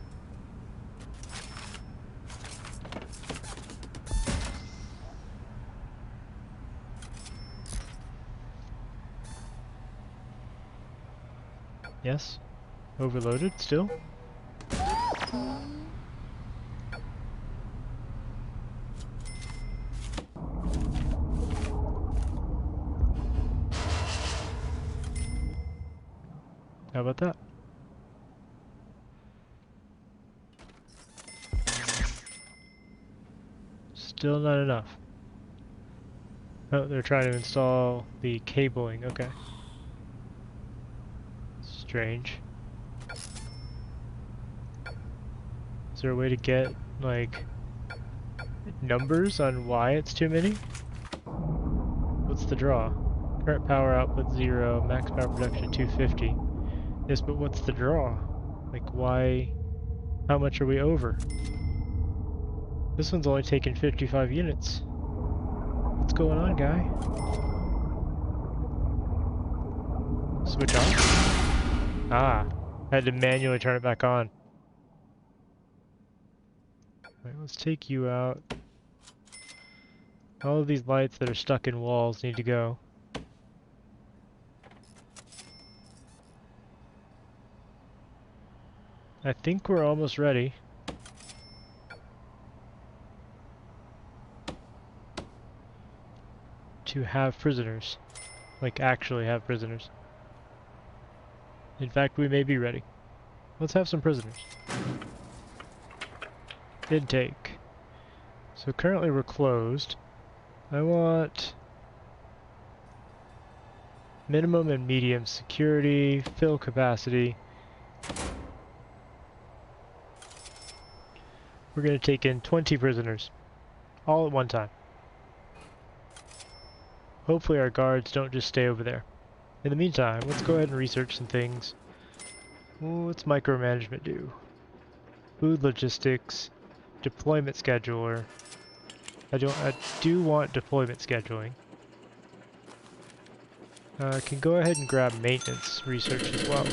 Yes? Overloaded still? How about that? Still not enough. Oh, they're trying to install the cabling, okay. Strange. Is there a way to get, like, numbers on why it's too many? What's the draw? Current power output 0, max power production 250. Yes, but what's the draw? Like, why? How much are we over? This one's only taking 55 units. What's going on, guy? Switch on? Ah, I had to manually turn it back on. Right, let's take you out. All of these lights that are stuck in walls need to go. I think we're almost ready. To have prisoners. Like, actually have prisoners. In fact, we may be ready. Let's have some prisoners. Intake. So currently we're closed. I want Minimum and medium security, fill capacity. We're going to take in 20 prisoners, all at one time. Hopefully our guards don't just stay over there. In the meantime, let's go ahead and research some things. What's micromanagement do? Food logistics, deployment scheduler. I do want deployment scheduling. I can go ahead and grab maintenance research as well.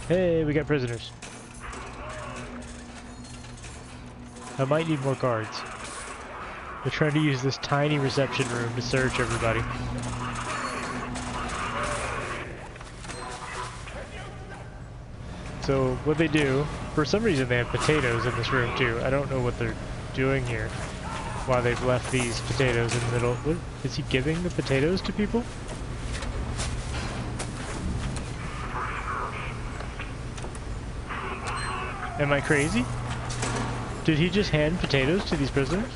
Hey, we got prisoners. I might need more guards. They're trying to use this tiny reception room to search everybody. So what they do, for some reason they have potatoes in this room too. I don't know what they're doing here. Why they've left these potatoes in the middle. What, is he giving the potatoes to people? Am I crazy? Did he just hand potatoes to these prisoners?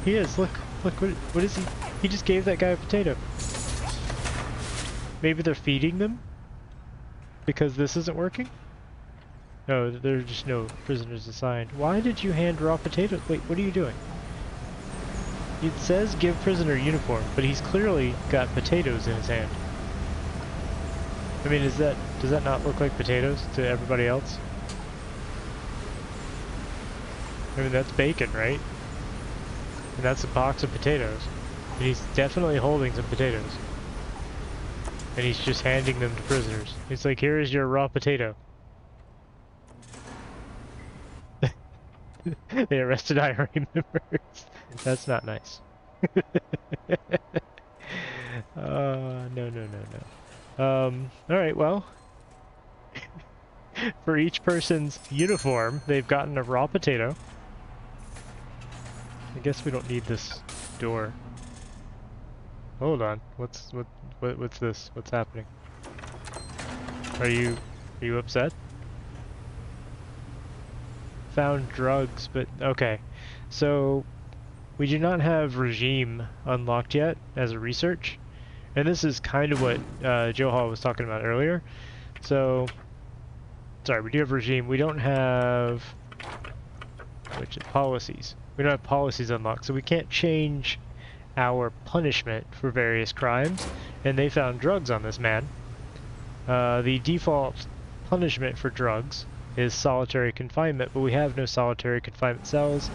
He is, look, what is he? He just gave that guy a potato. Maybe they're feeding them? Because this isn't working? No, there are just no prisoners assigned. Why did you hand raw potatoes? Wait, what are you doing? It says give prisoner uniform, but he's clearly got potatoes in his hand. I mean, does that not look like potatoes to everybody else? I mean, that's bacon, right? And that's a box of potatoes. And he's definitely holding some potatoes. And he's just handing them to prisoners. He's like, here is your raw potato. They arrested IRA members. That's not nice. No. Alright, well. For each person's uniform, they've gotten a raw potato. I guess we don't need this door. Hold on. What's this? What's happening? Are you upset? Found drugs, but okay. So we do not have regime unlocked yet as a research. And this is kind of what Joe Hall was talking about earlier. So sorry, we do have regime. We don't have policies. We don't have policies unlocked, so we can't change our punishment for various crimes. And they found drugs on this man. The default punishment for drugs is solitary confinement, but we have no solitary confinement cells.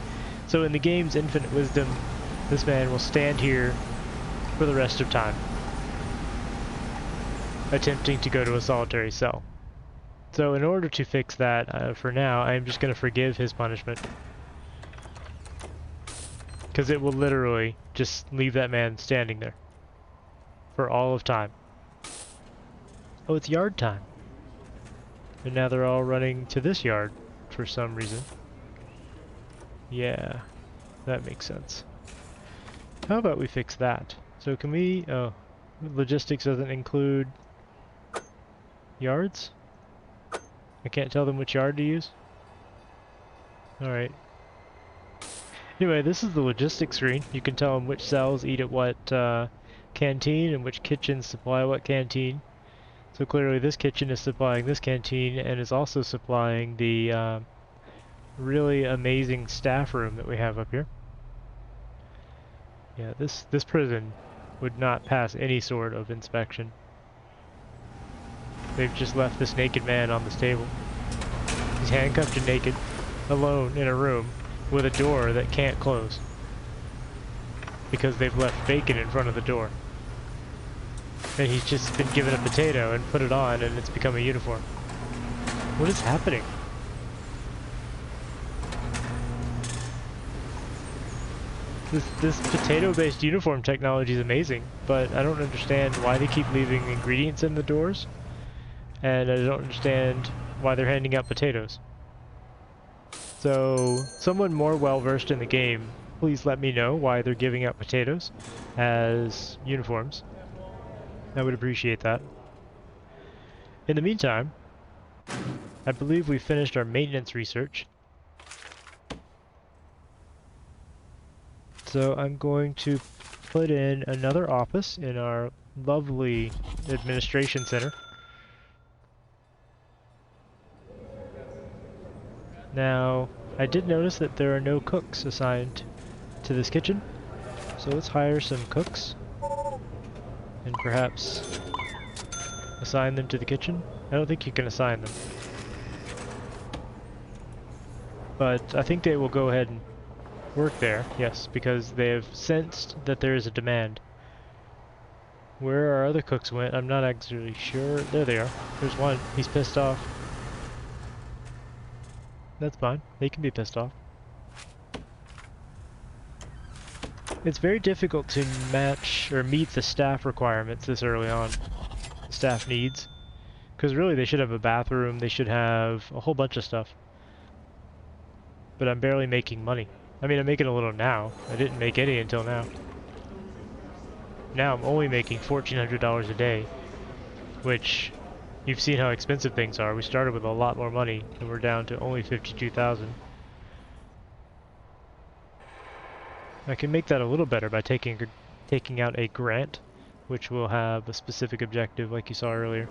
So in the game's infinite wisdom, this man will stand here for the rest of time, attempting to go to a solitary cell. So in order to fix that, for now, I'm just going to forgive his punishment. Because it will literally just leave that man standing there for all of time. Oh, it's yard time. And now they're all running to this yard for some reason. Yeah, that makes sense. How about we fix that? So can we... Oh, logistics doesn't include yards? I can't tell them which yard to use? Alright. Anyway, this is the logistics screen. You can tell them which cells eat at what canteen and which kitchens supply what canteen. So clearly this kitchen is supplying this canteen and is also supplying the really amazing staff room that we have up here. Yeah, this prison would not pass any sort of inspection. They've just left this naked man on this table. He's handcuffed and naked, alone in a room with a door that can't close. Because they've left bacon in front of the door. And he's just been given a potato and put it on and it's become a uniform. What is happening? This potato-based uniform technology is amazing, but I don't understand why they keep leaving ingredients in the doors. And I don't understand why they're handing out potatoes. So, someone more well-versed in the game, please let me know why they're giving out potatoes as uniforms. I would appreciate that. In the meantime, I believe we finished our maintenance research. So I'm going to put in another office in our lovely administration center. Now, I did notice that there are no cooks assigned to this kitchen, so let's hire some cooks and perhaps assign them to the kitchen. I don't think you can assign them, but I think they will go ahead and work there, yes, because they have sensed that there is a demand. Where our other cooks went, I'm not actually sure. There they are. There's one. He's pissed off. That's fine. They can be pissed off. It's very difficult to match or meet the staff requirements this early on. Staff needs. Because really they should have a bathroom, they should have a whole bunch of stuff. But I'm barely making money. I mean, I'm making a little now. I didn't make any until now. Now I'm only making $1,400 a day, which you've seen how expensive things are. We started with a lot more money, and we're down to only $52,000. I can make that a little better by taking out a grant, which will have a specific objective like you saw earlier.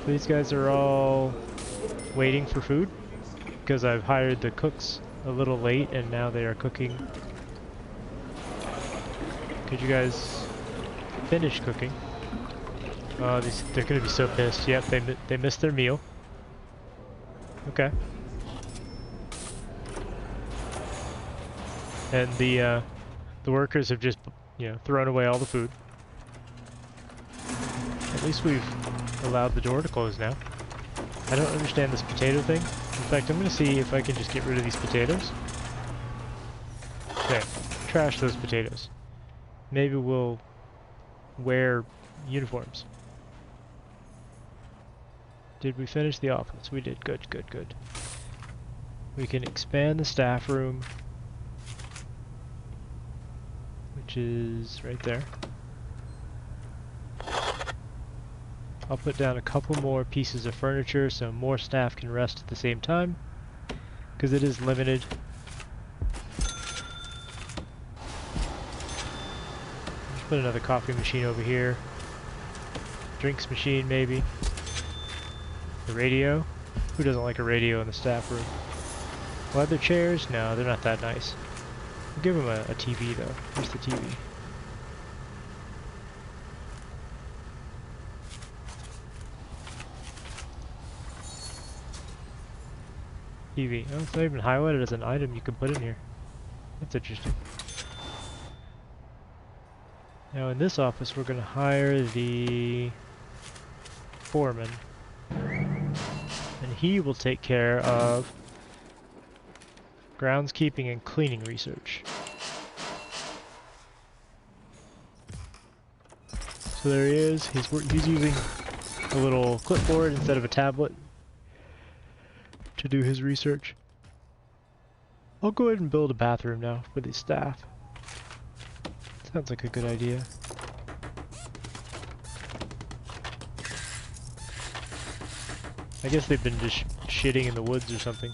These guys are all waiting for food because I've hired the cooks a little late and now they are cooking. Could you guys finish cooking? They're gonna be so pissed. Yep, they missed their meal. Okay. And the workers have just, thrown away all the food. At least we've allowed the door to close now. I don't understand this potato thing. In fact, I'm going to see if I can just get rid of these potatoes. Okay, trash those potatoes. Maybe we'll wear uniforms. Did we finish the office? We did. Good, good, good. We can expand the staff room, which is right there. I'll put down a couple more pieces of furniture so more staff can rest at the same time, because it is limited. Let's put another coffee machine over here. Drinks machine, maybe. The radio. Who doesn't like a radio in the staff room? Leather chairs? No, they're not that nice. We'll give them a TV though. Here's the TV. TV. Oh, it's not even highlighted as an item you can put in here. That's interesting. Now in this office we're going to hire the foreman. And he will take care of groundskeeping and cleaning research. So there he is. He's using a little clipboard instead of a tablet to do his research. I'll go ahead and build a bathroom now for the staff. Sounds like a good idea. I guess they've been just shitting in the woods or something.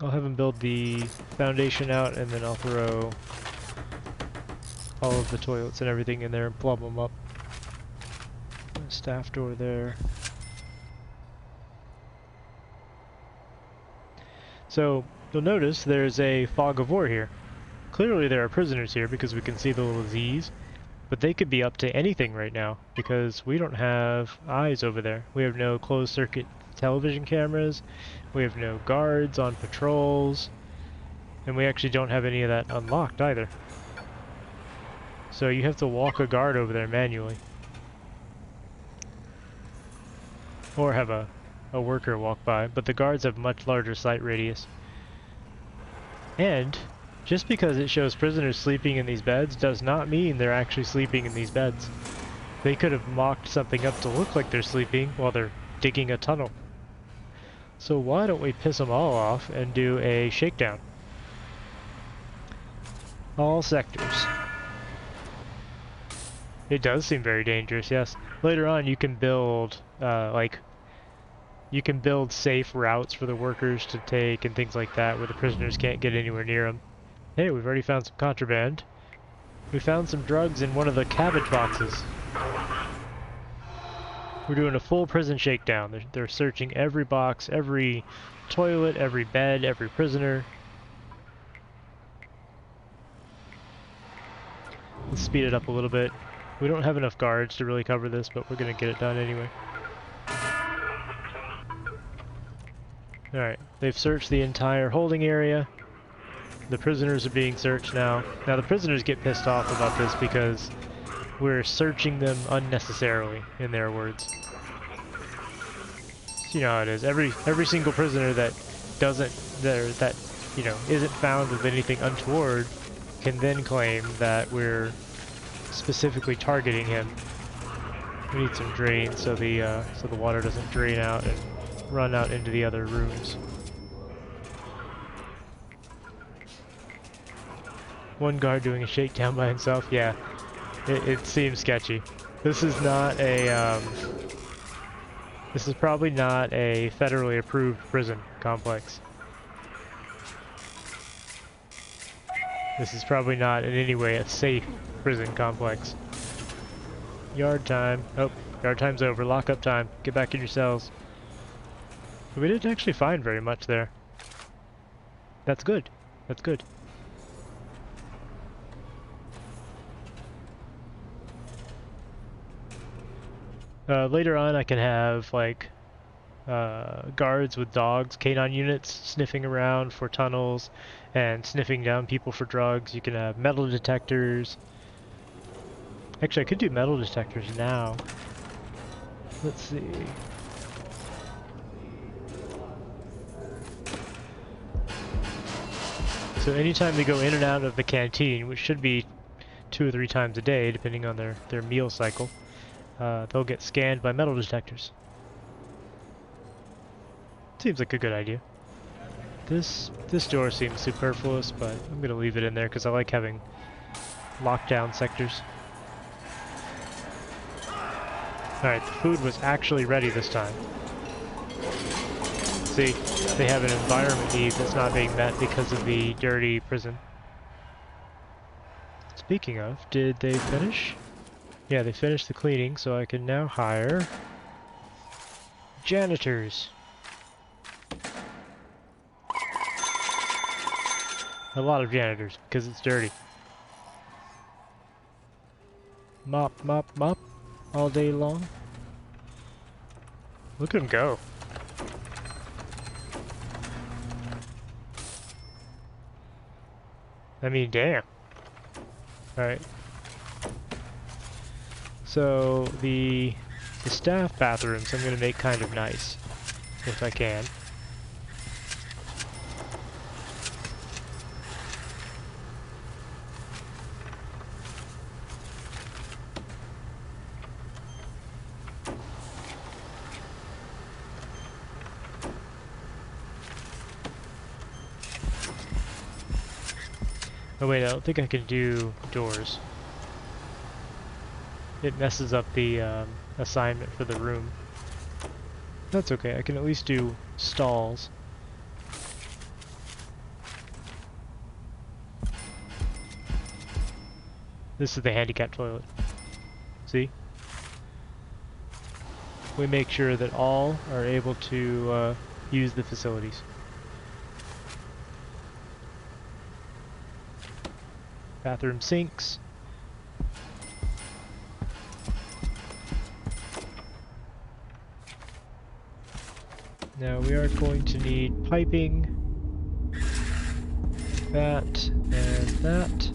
I'll have him build the foundation out and then I'll throw all of the toilets and everything in there and plumb them up. Staff door there. So you'll notice there's a fog of war here. Clearly there are prisoners here because we can see the little Z's, but they could be up to anything right now because we don't have eyes over there. We have no closed circuit television cameras, we have no guards on patrols, and we actually don't have any of that unlocked either. So you have to walk a guard over there manually. Or have a worker walk by, but the guards have much larger sight radius. And just because it shows prisoners sleeping in these beds does not mean they're actually sleeping in these beds. They could have mocked something up to look like they're sleeping while they're digging a tunnel. So why don't we piss them all off and do a shakedown? All sectors. It does seem very dangerous, yes. Later on you can build, like, you can build safe routes for the workers to take and things like that where the prisoners can't get anywhere near them. Hey, we've already found some contraband. We found some drugs in one of the cabbage boxes. We're doing a full prison shakedown. They're searching every box, every toilet, every bed, every prisoner. Let's speed it up a little bit. We don't have enough guards to really cover this, but we're gonna get it done anyway. Alright, they've searched the entire holding area. The prisoners are being searched now. Now the prisoners get pissed off about this because we're searching them unnecessarily, in their words. So you know how it is. Every single prisoner that isn't found with anything untoward can then claim that we're specifically targeting him. We need some drains so the water doesn't drain out and run out into the other rooms. One guard doing a shakedown by himself. Yeah, it seems sketchy. This is not a this is probably not a federally approved prison complex. This is probably not in any way a safe prison complex. Yard time. Oh, yard time's over. Lockup time. Get back in your cells. We didn't actually find very much there. That's good. That's good. Later on I can have like guards with dogs, canine units sniffing around for tunnels and sniffing down people for drugs. You can have metal detectors. Actually, I could do metal detectors now. Let's see. So anytime they go in and out of the canteen, which should be 2 or 3 times a day, depending on their meal cycle, they'll get scanned by metal detectors. Seems like a good idea. This door seems superfluous, but I'm gonna leave it in there because I like having lockdown sectors. Alright, the food was actually ready this time. See, they have an environment need that's not being met because of the dirty prison. Speaking of, did they finish? Yeah, they finished the cleaning, so I can now hire janitors. A lot of janitors, because it's dirty. Mop, mop, mop, all day long. Look at them go. I mean, damn. Alright. So, the staff bathrooms I'm going to make kind of nice, if I can. Oh wait, I don't think I can do doors. It messes up the assignment for the room. That's okay, I can at least do stalls. This is the handicap toilet. See? We make sure that all are able to use the facilities. Bathroom sinks. Now we are going to need piping, that, and that.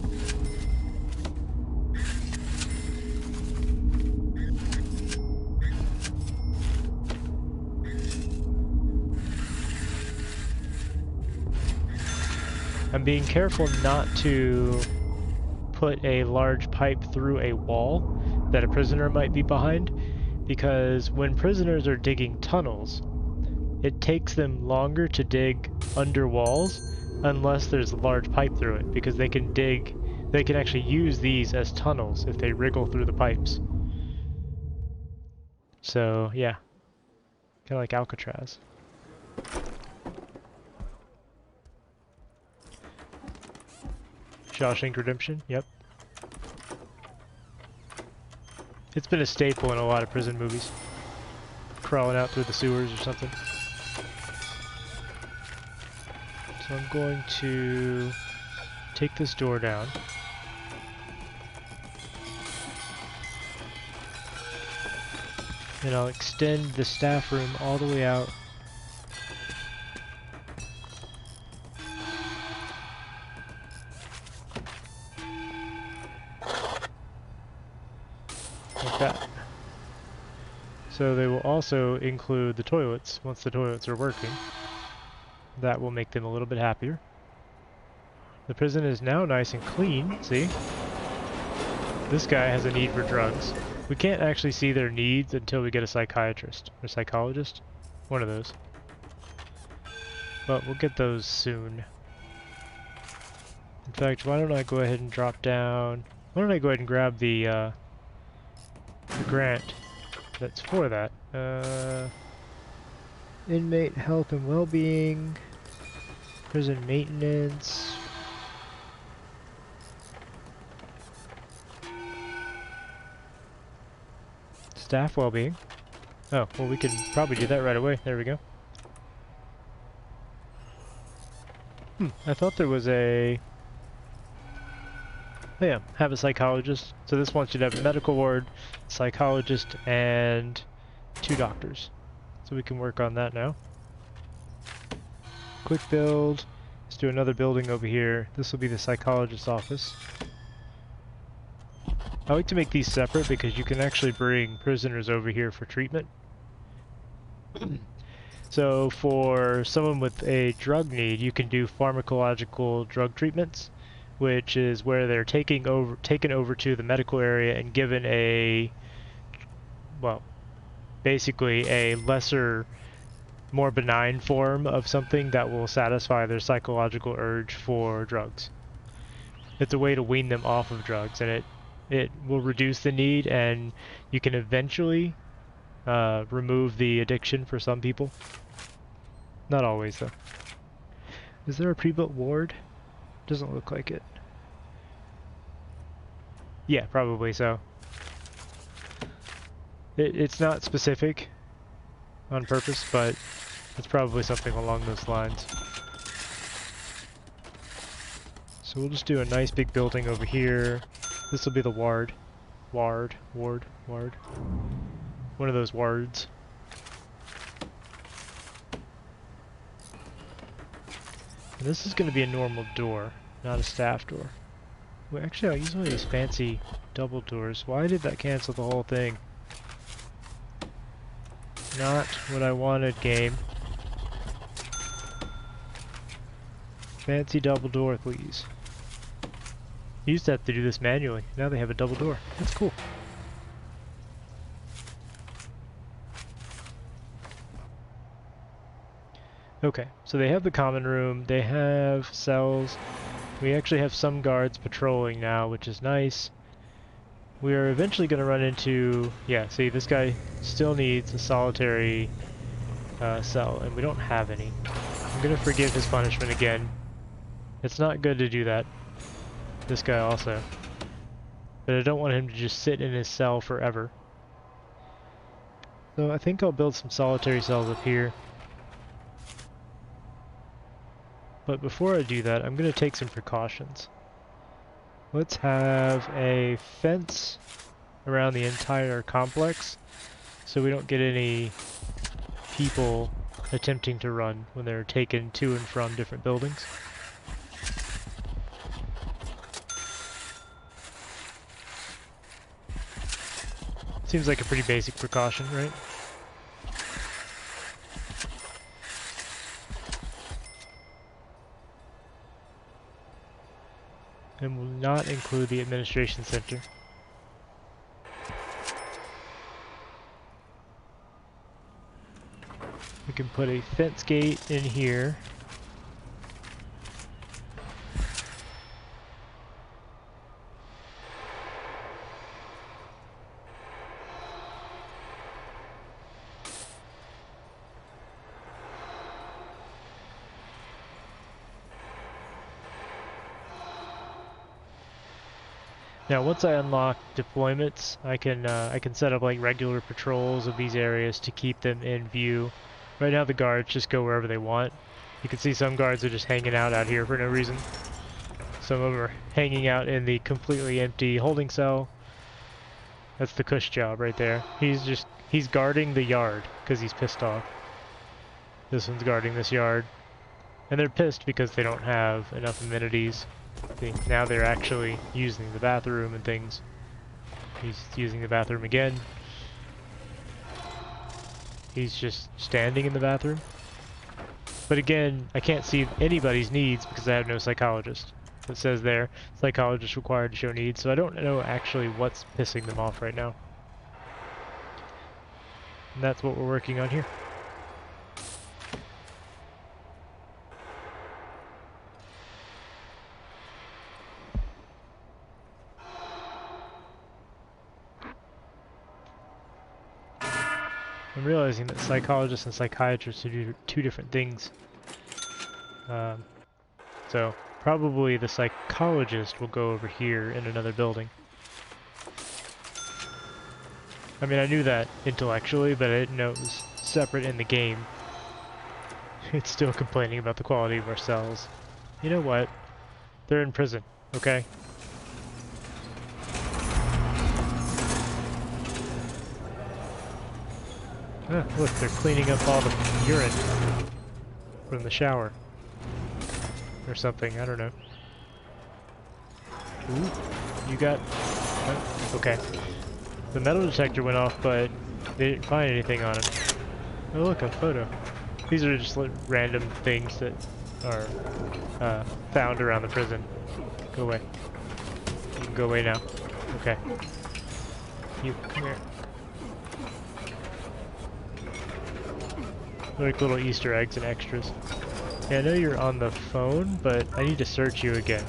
I'm being careful not to put a large pipe through a wall that a prisoner might be behind, because when prisoners are digging tunnels, it takes them longer to dig under walls unless there's a large pipe through it, because they can actually use these as tunnels if they wriggle through the pipes. So, yeah. Kind of like Alcatraz. Shawshank Redemption, yep. It's been a staple in a lot of prison movies. Crawling out through the sewers or something. So I'm going to take this door down. And I'll extend the staff room all the way out. Like that. So they will also include the toilets once the toilets are working. That will make them a little bit happier. The prison is now nice and clean, see? This guy has a need for drugs. We can't actually see their needs until we get a psychiatrist or psychologist. One of those. But we'll get those soon. In fact, why don't I go ahead and drop down... Why don't I go ahead and grab the grant that's for that. Inmate health and well-being. Prison maintenance. Staff well-being. Oh, well we can probably do that right away. There we go. I thought there was a... Oh yeah, have a psychologist. So this one should have a medical ward, psychologist, and 2 doctors. So we can work on that now. Quick build. Let's do another building over here. This will be the psychologist's office. I like to make these separate because you can actually bring prisoners over here for treatment. So for someone with a drug need, you can do pharmacological drug treatments, which is where they're taken over to the medical area and given a, well, basically a lesser, more benign form of something that will satisfy their psychological urge for drugs. It's a way to wean them off of drugs, and it will reduce the need, and you can eventually remove the addiction for some people. Not always, though. Is there a pre-built ward? Doesn't look like it. Yeah, probably so. It's not specific on purpose, but it's probably something along those lines. So we'll just do a nice big building over here. This will be the ward. Ward. One of those wards. And this is going to be a normal door, not a staff door. Well, actually, I'll use one of these fancy double doors. Why did that cancel the whole thing? Not what I wanted, game. Fancy double door, please. Used to have to do this manually. Now they have a double door. That's cool. Okay, so they have the common room, they have cells, we actually have some guards patrolling now, which is nice. We are eventually going to run into, yeah, see, this guy still needs a solitary cell, and we don't have any. I'm going to forgive his punishment again. It's not good to do that. This guy also. But I don't want him to just sit in his cell forever. So I think I'll build some solitary cells up here. But before I do that, I'm going to take some precautions. Let's have a fence around the entire complex so we don't get any people attempting to run when they're taken to and from different buildings. Seems like a pretty basic precaution, right? And will not include the administration center. We can put a fence gate in here. Now, once I unlock deployments, I can set up like regular patrols of these areas to keep them in view. Right now, the guards just go wherever they want. You can see some guards are just hanging out here for no reason. Some of them are hanging out in the completely empty holding cell. That's the Kush job right there. He's guarding the yard because he's pissed off. This one's guarding this yard. And they're pissed because they don't have enough amenities. Now they're actually using the bathroom and things. He's using the bathroom again. He's just standing in the bathroom. But again, I can't see anybody's needs because I have no psychologist. It says there, psychologist required to show needs, so I don't know actually what's pissing them off right now. And that's what we're working on here. I'm realizing that psychologists and psychiatrists do two different things. So probably the psychologist will go over here in another building. I mean, I knew that intellectually, but I didn't know it was separate in the game. It's still complaining about the quality of our cells. You know what? They're in prison, okay? Ah, look, they're cleaning up all the urine from the shower. Or something, I don't know. Ooh, you got... oh, okay. The metal detector went off, but they didn't find anything on it. Oh look, a photo. These are just random things that are found around the prison. Go away. You can go away now. Okay. You, come here. They're like little Easter eggs and extras. Yeah, I know you're on the phone, but I need to search you again.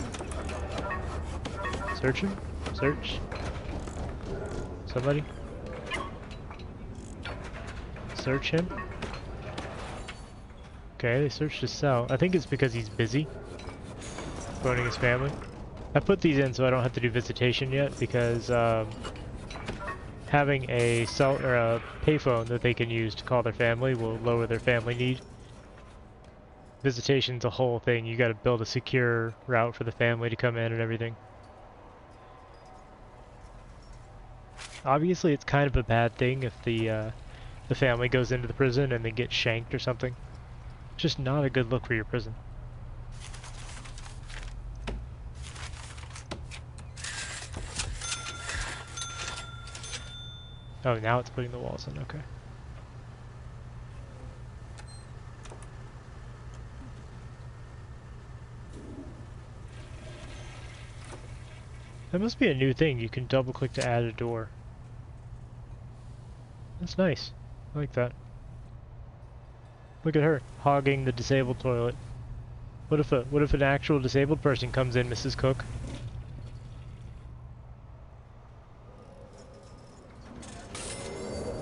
Search him? Search? Somebody? Search him? Okay, they searched his cell. I think it's because he's busy phoning his family. I put these in so I don't have to do visitation yet because having a cell or a payphone that they can use to call their family will lower their family need. Visitation's a whole thing. You got to build a secure route for the family to come in and everything. Obviously, it's kind of a bad thing if the family goes into the prison and they get shanked or something. It's just not a good look for your prison. Oh, now it's putting the walls in. Okay. That must be a new thing. You can double click to add a door. That's nice. I like that. Look at her hogging the disabled toilet. What if an actual disabled person comes in, Mrs. Cook?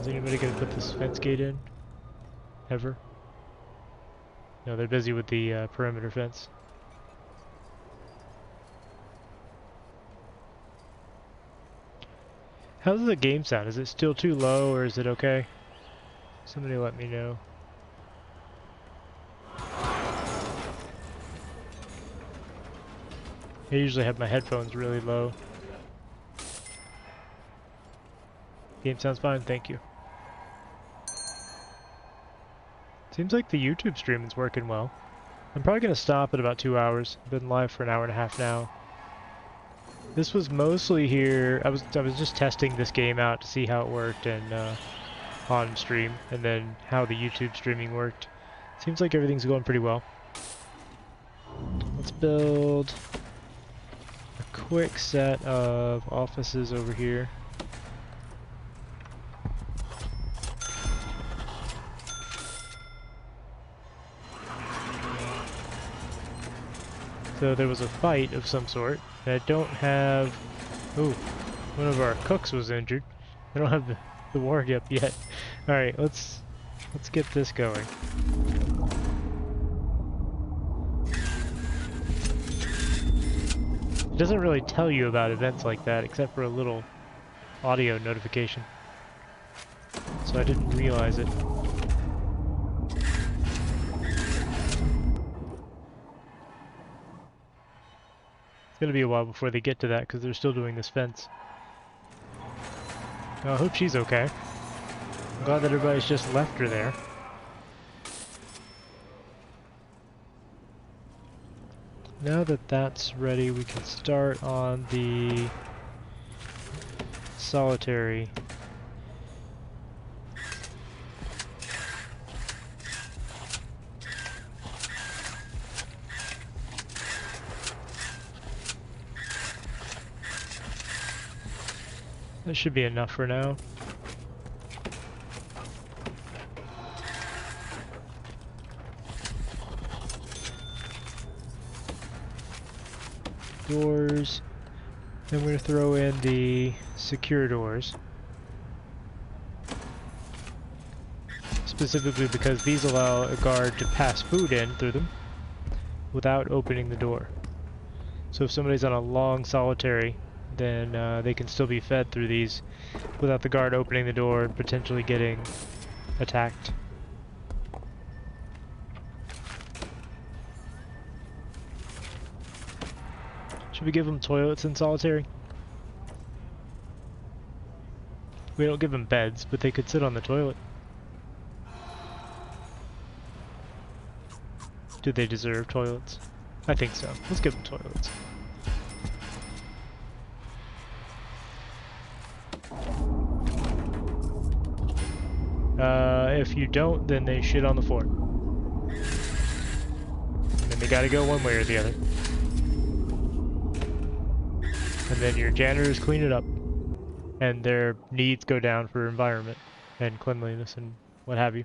Is anybody gonna put this fence gate in? Ever? No, they're busy with the perimeter fence. How does the game sound? Is it still too low or is it okay? Somebody let me know. I usually have my headphones really low. Game sounds fine, thank you. Seems like the YouTube stream is working well. I'm probably going to stop at about 2 hours. I've been live for an hour and a half now. This was mostly here. I was just testing this game out to see how it worked and on stream, and then how the YouTube streaming worked. Seems like everything's going pretty well. Let's build a quick set of offices over here. So there was a fight of some sort. I don't have... Ooh, one of our cooks was injured. I don't have the ward up yet. Alright, let's get this going. It doesn't really tell you about events like that, except for a little audio notification. So I didn't realize it. It's gonna be a while before they get to that, because they're still doing this fence. I hope she's okay. I'm glad that everybody's just left her there. Now that that's ready, we can start on the solitary. That should be enough for now. Doors. Then we're going to throw in the secure doors. Specifically because these allow a guard to pass food in through them without opening the door. So if somebody's on a long solitary, then they can still be fed through these without the guard opening the door and potentially getting attacked. Should we give them toilets in solitary? We don't give them beds, but they could sit on the toilet. Do they deserve toilets? I think so. Let's give them toilets. If you don't, then they shit on the floor. And then they gotta go one way or the other. And then your janitors clean it up. And their needs go down for environment and cleanliness and what have you.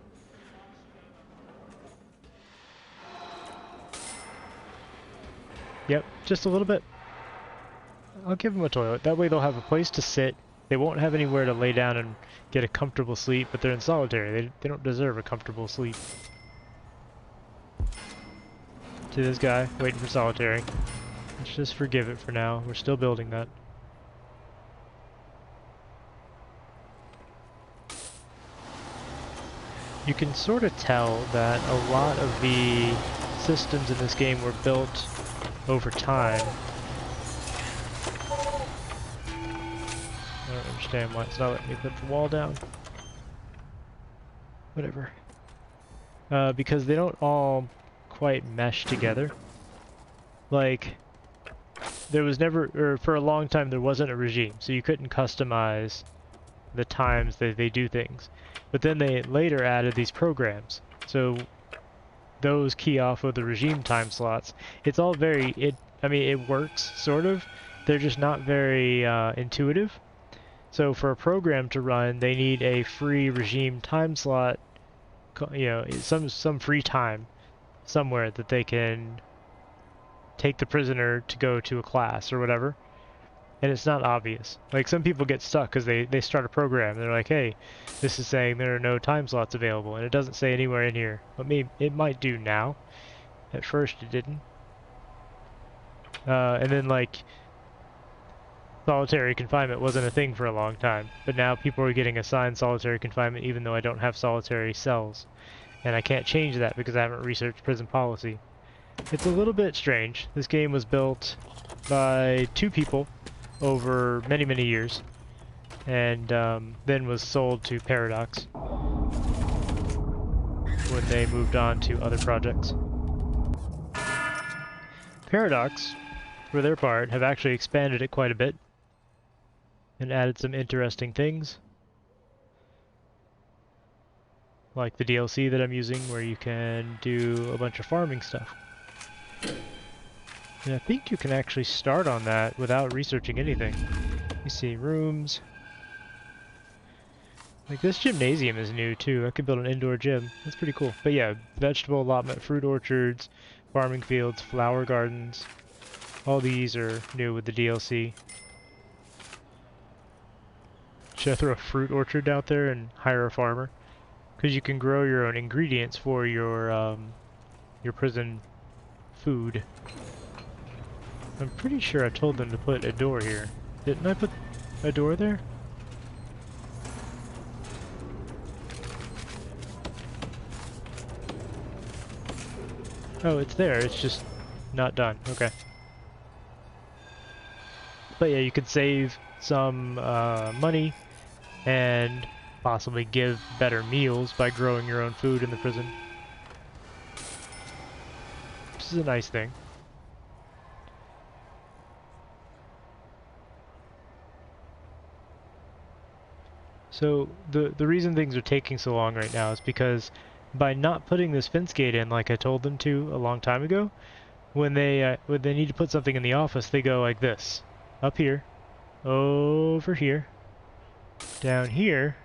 Yep, just a little bit. I'll give them a toilet. That way they'll have a place to sit. They won't have anywhere to lay down and get a comfortable sleep, but they're in solitary. They don't deserve a comfortable sleep. See this guy waiting for solitary. Let's just forgive it for now. We're still building that. You can sort of tell that a lot of the systems in this game were built over time. I don't understand why it's not letting me put the wall down. Whatever. Because they don't all quite mesh together. Like, there was never, or for a long time there wasn't a regime, so you couldn't customize the times that they do things. But then they later added these programs, so those key off of the regime time slots. It's all very, I mean, it works, sort of. They're just not very intuitive. So for a program to run, they need a free regime time slot, you know, some free time somewhere that they can take the prisoner to go to a class or whatever. And it's not obvious. Like, some people get stuck because they start a program and they're like, hey, this is saying there are no time slots available, and it doesn't say anywhere in here. But maybe it might do now. At first it didn't. And then, like, solitary confinement wasn't a thing for a long time, but now people are getting assigned solitary confinement even though I don't have solitary cells. And I can't change that because I haven't researched prison policy. It's a little bit strange. This game was built by 2 people over many, many years, and then was sold to Paradox when they moved on to other projects. Paradox, for their part, have actually expanded it quite a bit and added some interesting things, like the DLC that I'm using where you can do a bunch of farming stuff. And I think you can actually start on that without researching anything. You see rooms. Like, this gymnasium is new too. I could build an indoor gym. That's pretty cool. But yeah, vegetable allotment, fruit orchards, farming fields, flower gardens. All these are new with the DLC. Should I throw a fruit orchard out there and hire a farmer? Because you can grow your own ingredients for your prison food. I'm pretty sure I told them to put a door here. Didn't I put a door there? Oh, it's there. It's just not done. Okay. But yeah, you could save some money and possibly give better meals by growing your own food in the prison. This is a nice thing. So the reason things are taking so long right now is because by not putting this fence gate in like I told them to a long time ago, when they need to put something in the office, they go like this. Up here, over here, down here,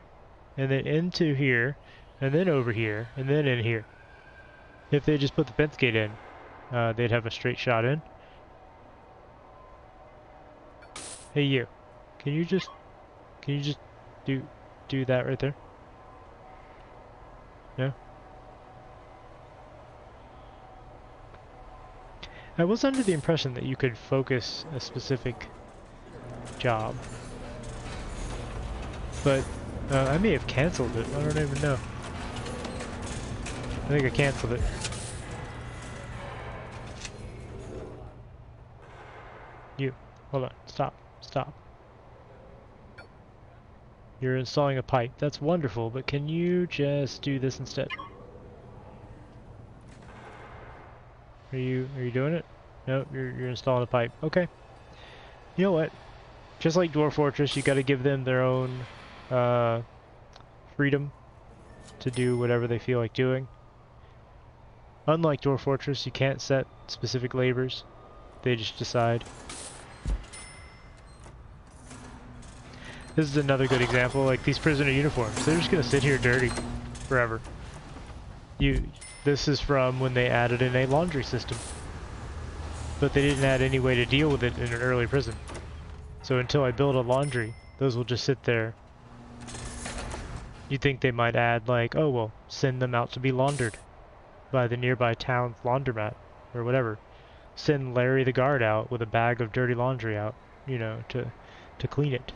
and then into here, and then over here, and then in here. If they just put the fence gate in, they'd have a straight shot in. Hey you, can you just do that right there? No? I was under the impression that you could focus a specific job. But I may have canceled it. I don't even know. I think I canceled it. You. Hold on. Stop. Stop. You're installing a pipe. That's wonderful, but can you just do this instead? Are you doing it? No, you're installing a pipe. Okay. You know what? Just like Dwarf Fortress, you got to give them their own freedom to do whatever they feel like doing. Unlike Dwarf Fortress, you can't set specific labors. They just decide. This is another good example, like these prisoner uniforms. They're just gonna sit here dirty forever. This is from when they added in a laundry system. But they didn't add any way to deal with it in an early prison. So until I build a laundry, those will just sit there. You'd think they might add like, oh well, send them out to be laundered by the nearby town's laundromat, or whatever. Send Larry the guard out with a bag of dirty laundry out, you know, to clean it.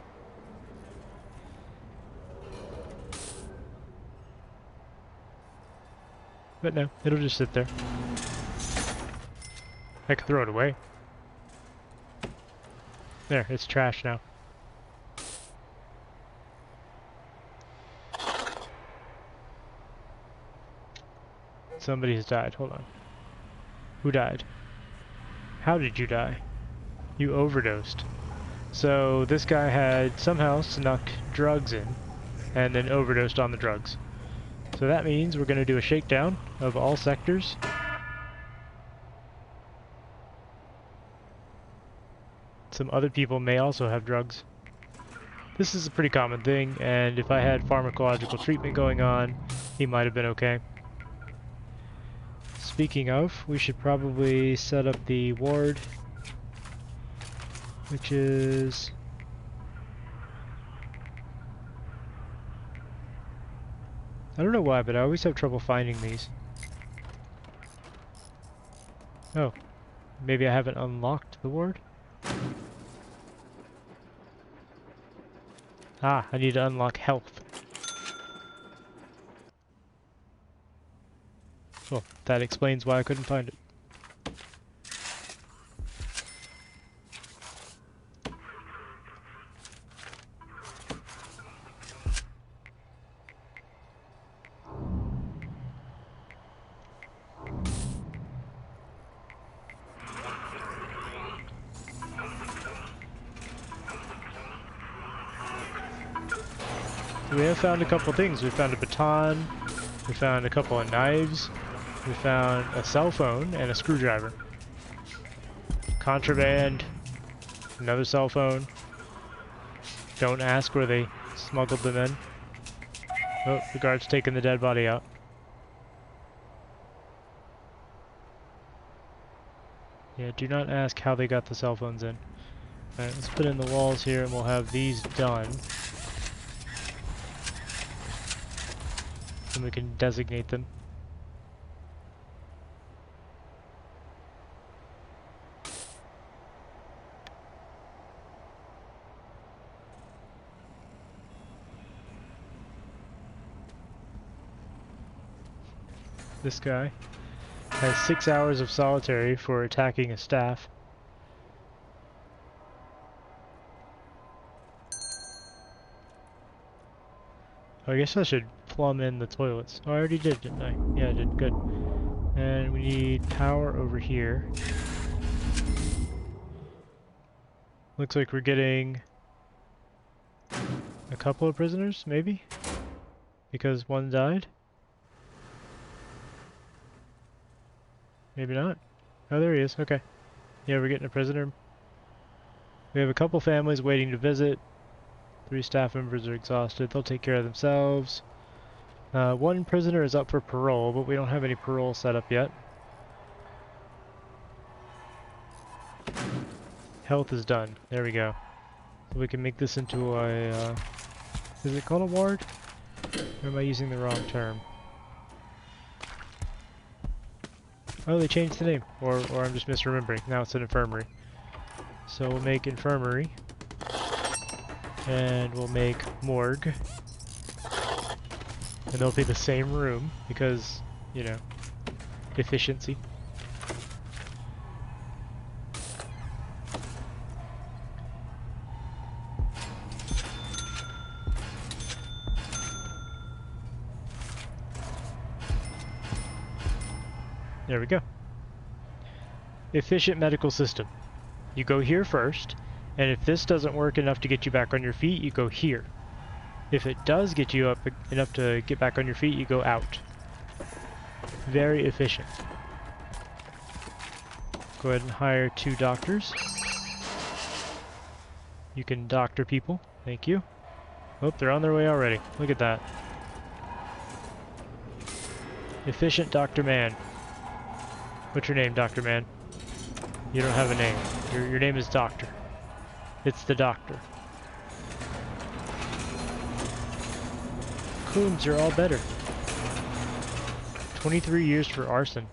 But no, it'll just sit there. I could throw it away. There, it's trash now. Somebody has died. Hold on. Who died? How did you die? You overdosed. So this guy had somehow snuck drugs in and then overdosed on the drugs. So that means we're going to do a shakedown of all sectors. Some other people may also have drugs. This is a pretty common thing, and if I had pharmacological treatment going on, he might have been okay. Speaking of, we should probably set up the ward, which is... I don't know why, but I always have trouble finding these. Oh, maybe I haven't unlocked the ward? Ah, I need to unlock health. Well, that explains why I couldn't find it. We have found a couple things. We found a baton, we found a couple of knives, we found a cell phone and a screwdriver. Contraband, another cell phone. Don't ask where they smuggled them in. Oh, the guard's taking the dead body out. Yeah, do not ask how they got the cell phones in. Alright, let's put in the walls here and we'll have these done. And we can designate them. This guy has 6 hours of solitary for attacking a staff. Oh, I guess I should plumb in the toilets. Oh, I already did, didn't I? Yeah, I did. Good. And we need power over here. Looks like we're getting a couple of prisoners, maybe? Because one died? Maybe not. Oh, there he is. Okay. Yeah, we're getting a prisoner. We have a couple families waiting to visit. 3 staff members are exhausted. They'll take care of themselves. 1 prisoner is up for parole, but we don't have any parole set up yet. Health is done. There we go. So we can make this into a, is it called a ward? Or am I using the wrong term? Oh, they changed the name. Or I'm just misremembering. Now it's an infirmary. So we'll make infirmary. And we'll make morgue. And they'll be the same room because, you know, efficiency. There we go. Efficient medical system. You go here first, and if this doesn't work enough to get you back on your feet, you go here. If it does get you up enough to get back on your feet, you go out. Very efficient. Go ahead and hire 2 doctors. You can doctor people. Thank you. Oh, they're on their way already. Look at that. Efficient Dr. Man. What's your name, Dr. Man? You don't have a name. Your name is Doctor. It's the doctor. Crimes are all better. 23 years for arson.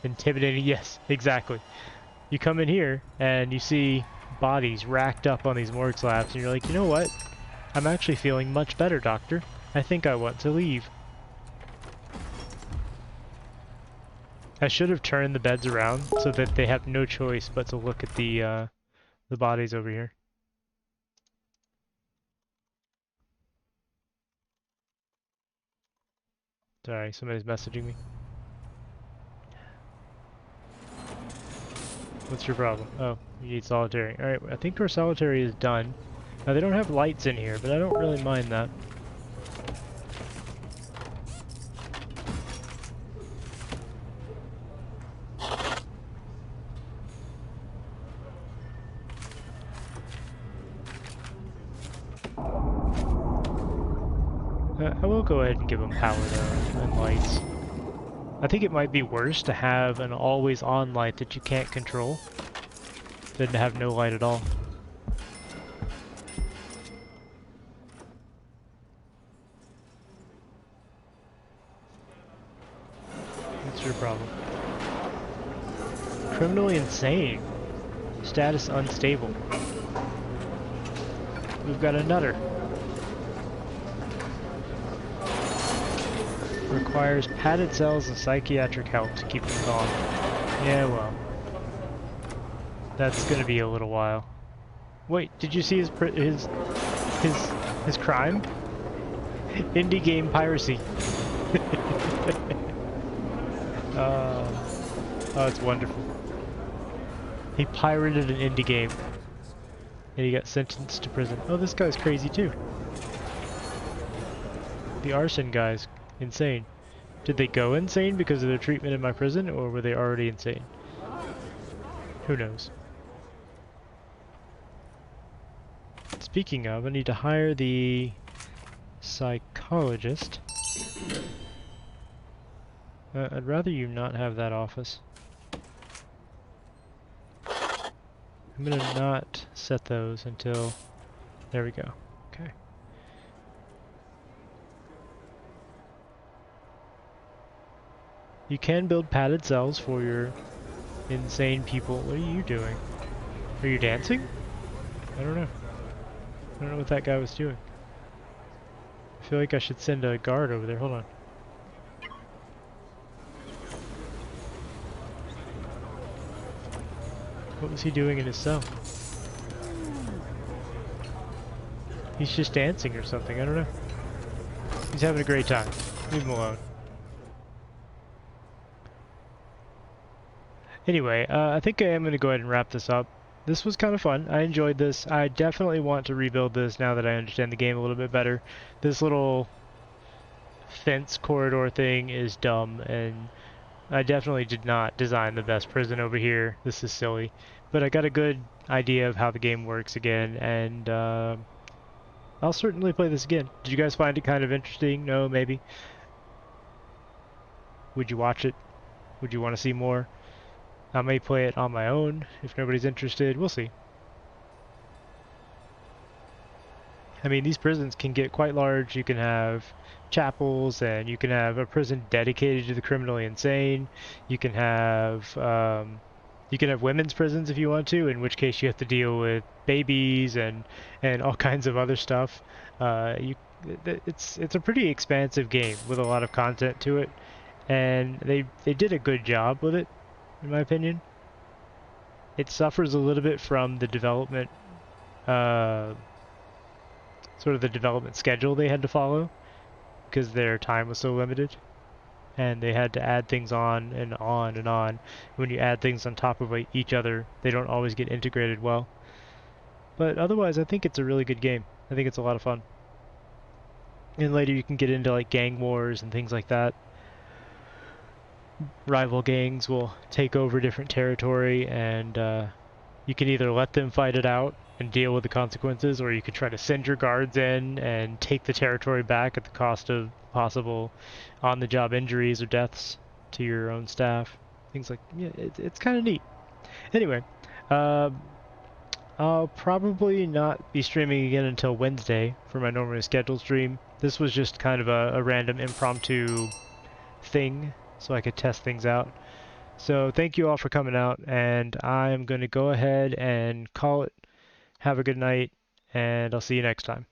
Intimidating, yes, exactly. You come in here and you see bodies racked up on these morgue slabs and you're like, you know what? I'm actually feeling much better, doctor. I think I want to leave. I should have turned the beds around so that they have no choice but to look at the bodies over here. Sorry, somebody's messaging me. What's your problem? Oh, you need solitary. Alright, I think our solitary is done. Now, they don't have lights in here, but I don't really mind that. I will go ahead and give them power though, and lights. I think it might be worse to have an always on light that you can't control than to have no light at all. What's your problem? Criminally insane. Status unstable. We've got a nutter. Requires padded cells and psychiatric help to keep them calm. Yeah, well. That's gonna be a little while. Wait, did you see his crime? Indie game piracy. Oh, it's wonderful. He pirated an indie game. And he got sentenced to prison. Oh, this guy's crazy too. The arson guy's insane. Did they go insane because of their treatment in my prison, or were they already insane? Who knows? Speaking of, I need to hire the psychologist. I'd rather you not have that office. I'm gonna not set those until... There we go. Okay. You can build padded cells for your insane people. What are you doing? Are you dancing? I don't know. I don't know what that guy was doing. feel like I should send a guard over there. Hold on. What was he doing in his cell? He's just dancing or something, I don't know. He's having a great time. Leave him alone. Anyway, I think I am going to go ahead and wrap this up. This was kind of fun. I enjoyed this. I definitely want to rebuild this now that I understand the game a little bit better. This little fence corridor thing is dumb, and I definitely did not design the best prison over here. This is silly. But I got a good idea of how the game works again, and I'll certainly play this again. Did you guys find it kind of interesting? No, maybe? Would you watch it? Would you want to see more? I may play it on my own if nobody's interested. We'll see. I mean, these prisons can get quite large. You can have chapels, and you can have a prison dedicated to the criminally insane. You can have women's prisons if you want to, in which case you have to deal with babies and all kinds of other stuff. It's a pretty expansive game with a lot of content to it, and they did a good job with it, in my opinion. It suffers a little bit from the development, sort of the development schedule they had to follow, because their time was so limited, and they had to add things on and on and on. When you add things on top of each other, they don't always get integrated well. But otherwise, I think it's a really good game. I think it's a lot of fun. And later you can get into like gang wars and things like that. Rival gangs will take over different territory, and you can either let them fight it out and deal with the consequences, or you could try to send your guards in and take the territory back at the cost of possible on-the-job injuries or deaths to your own staff. Things like, yeah, it's kind of neat. Anyway, I'll probably not be streaming again until Wednesday for my normally scheduled stream. This was just kind of a random impromptu thing, so I could test things out. So thank you all for coming out, and I'm going to go ahead and call it. Have a good night, and I'll see you next time.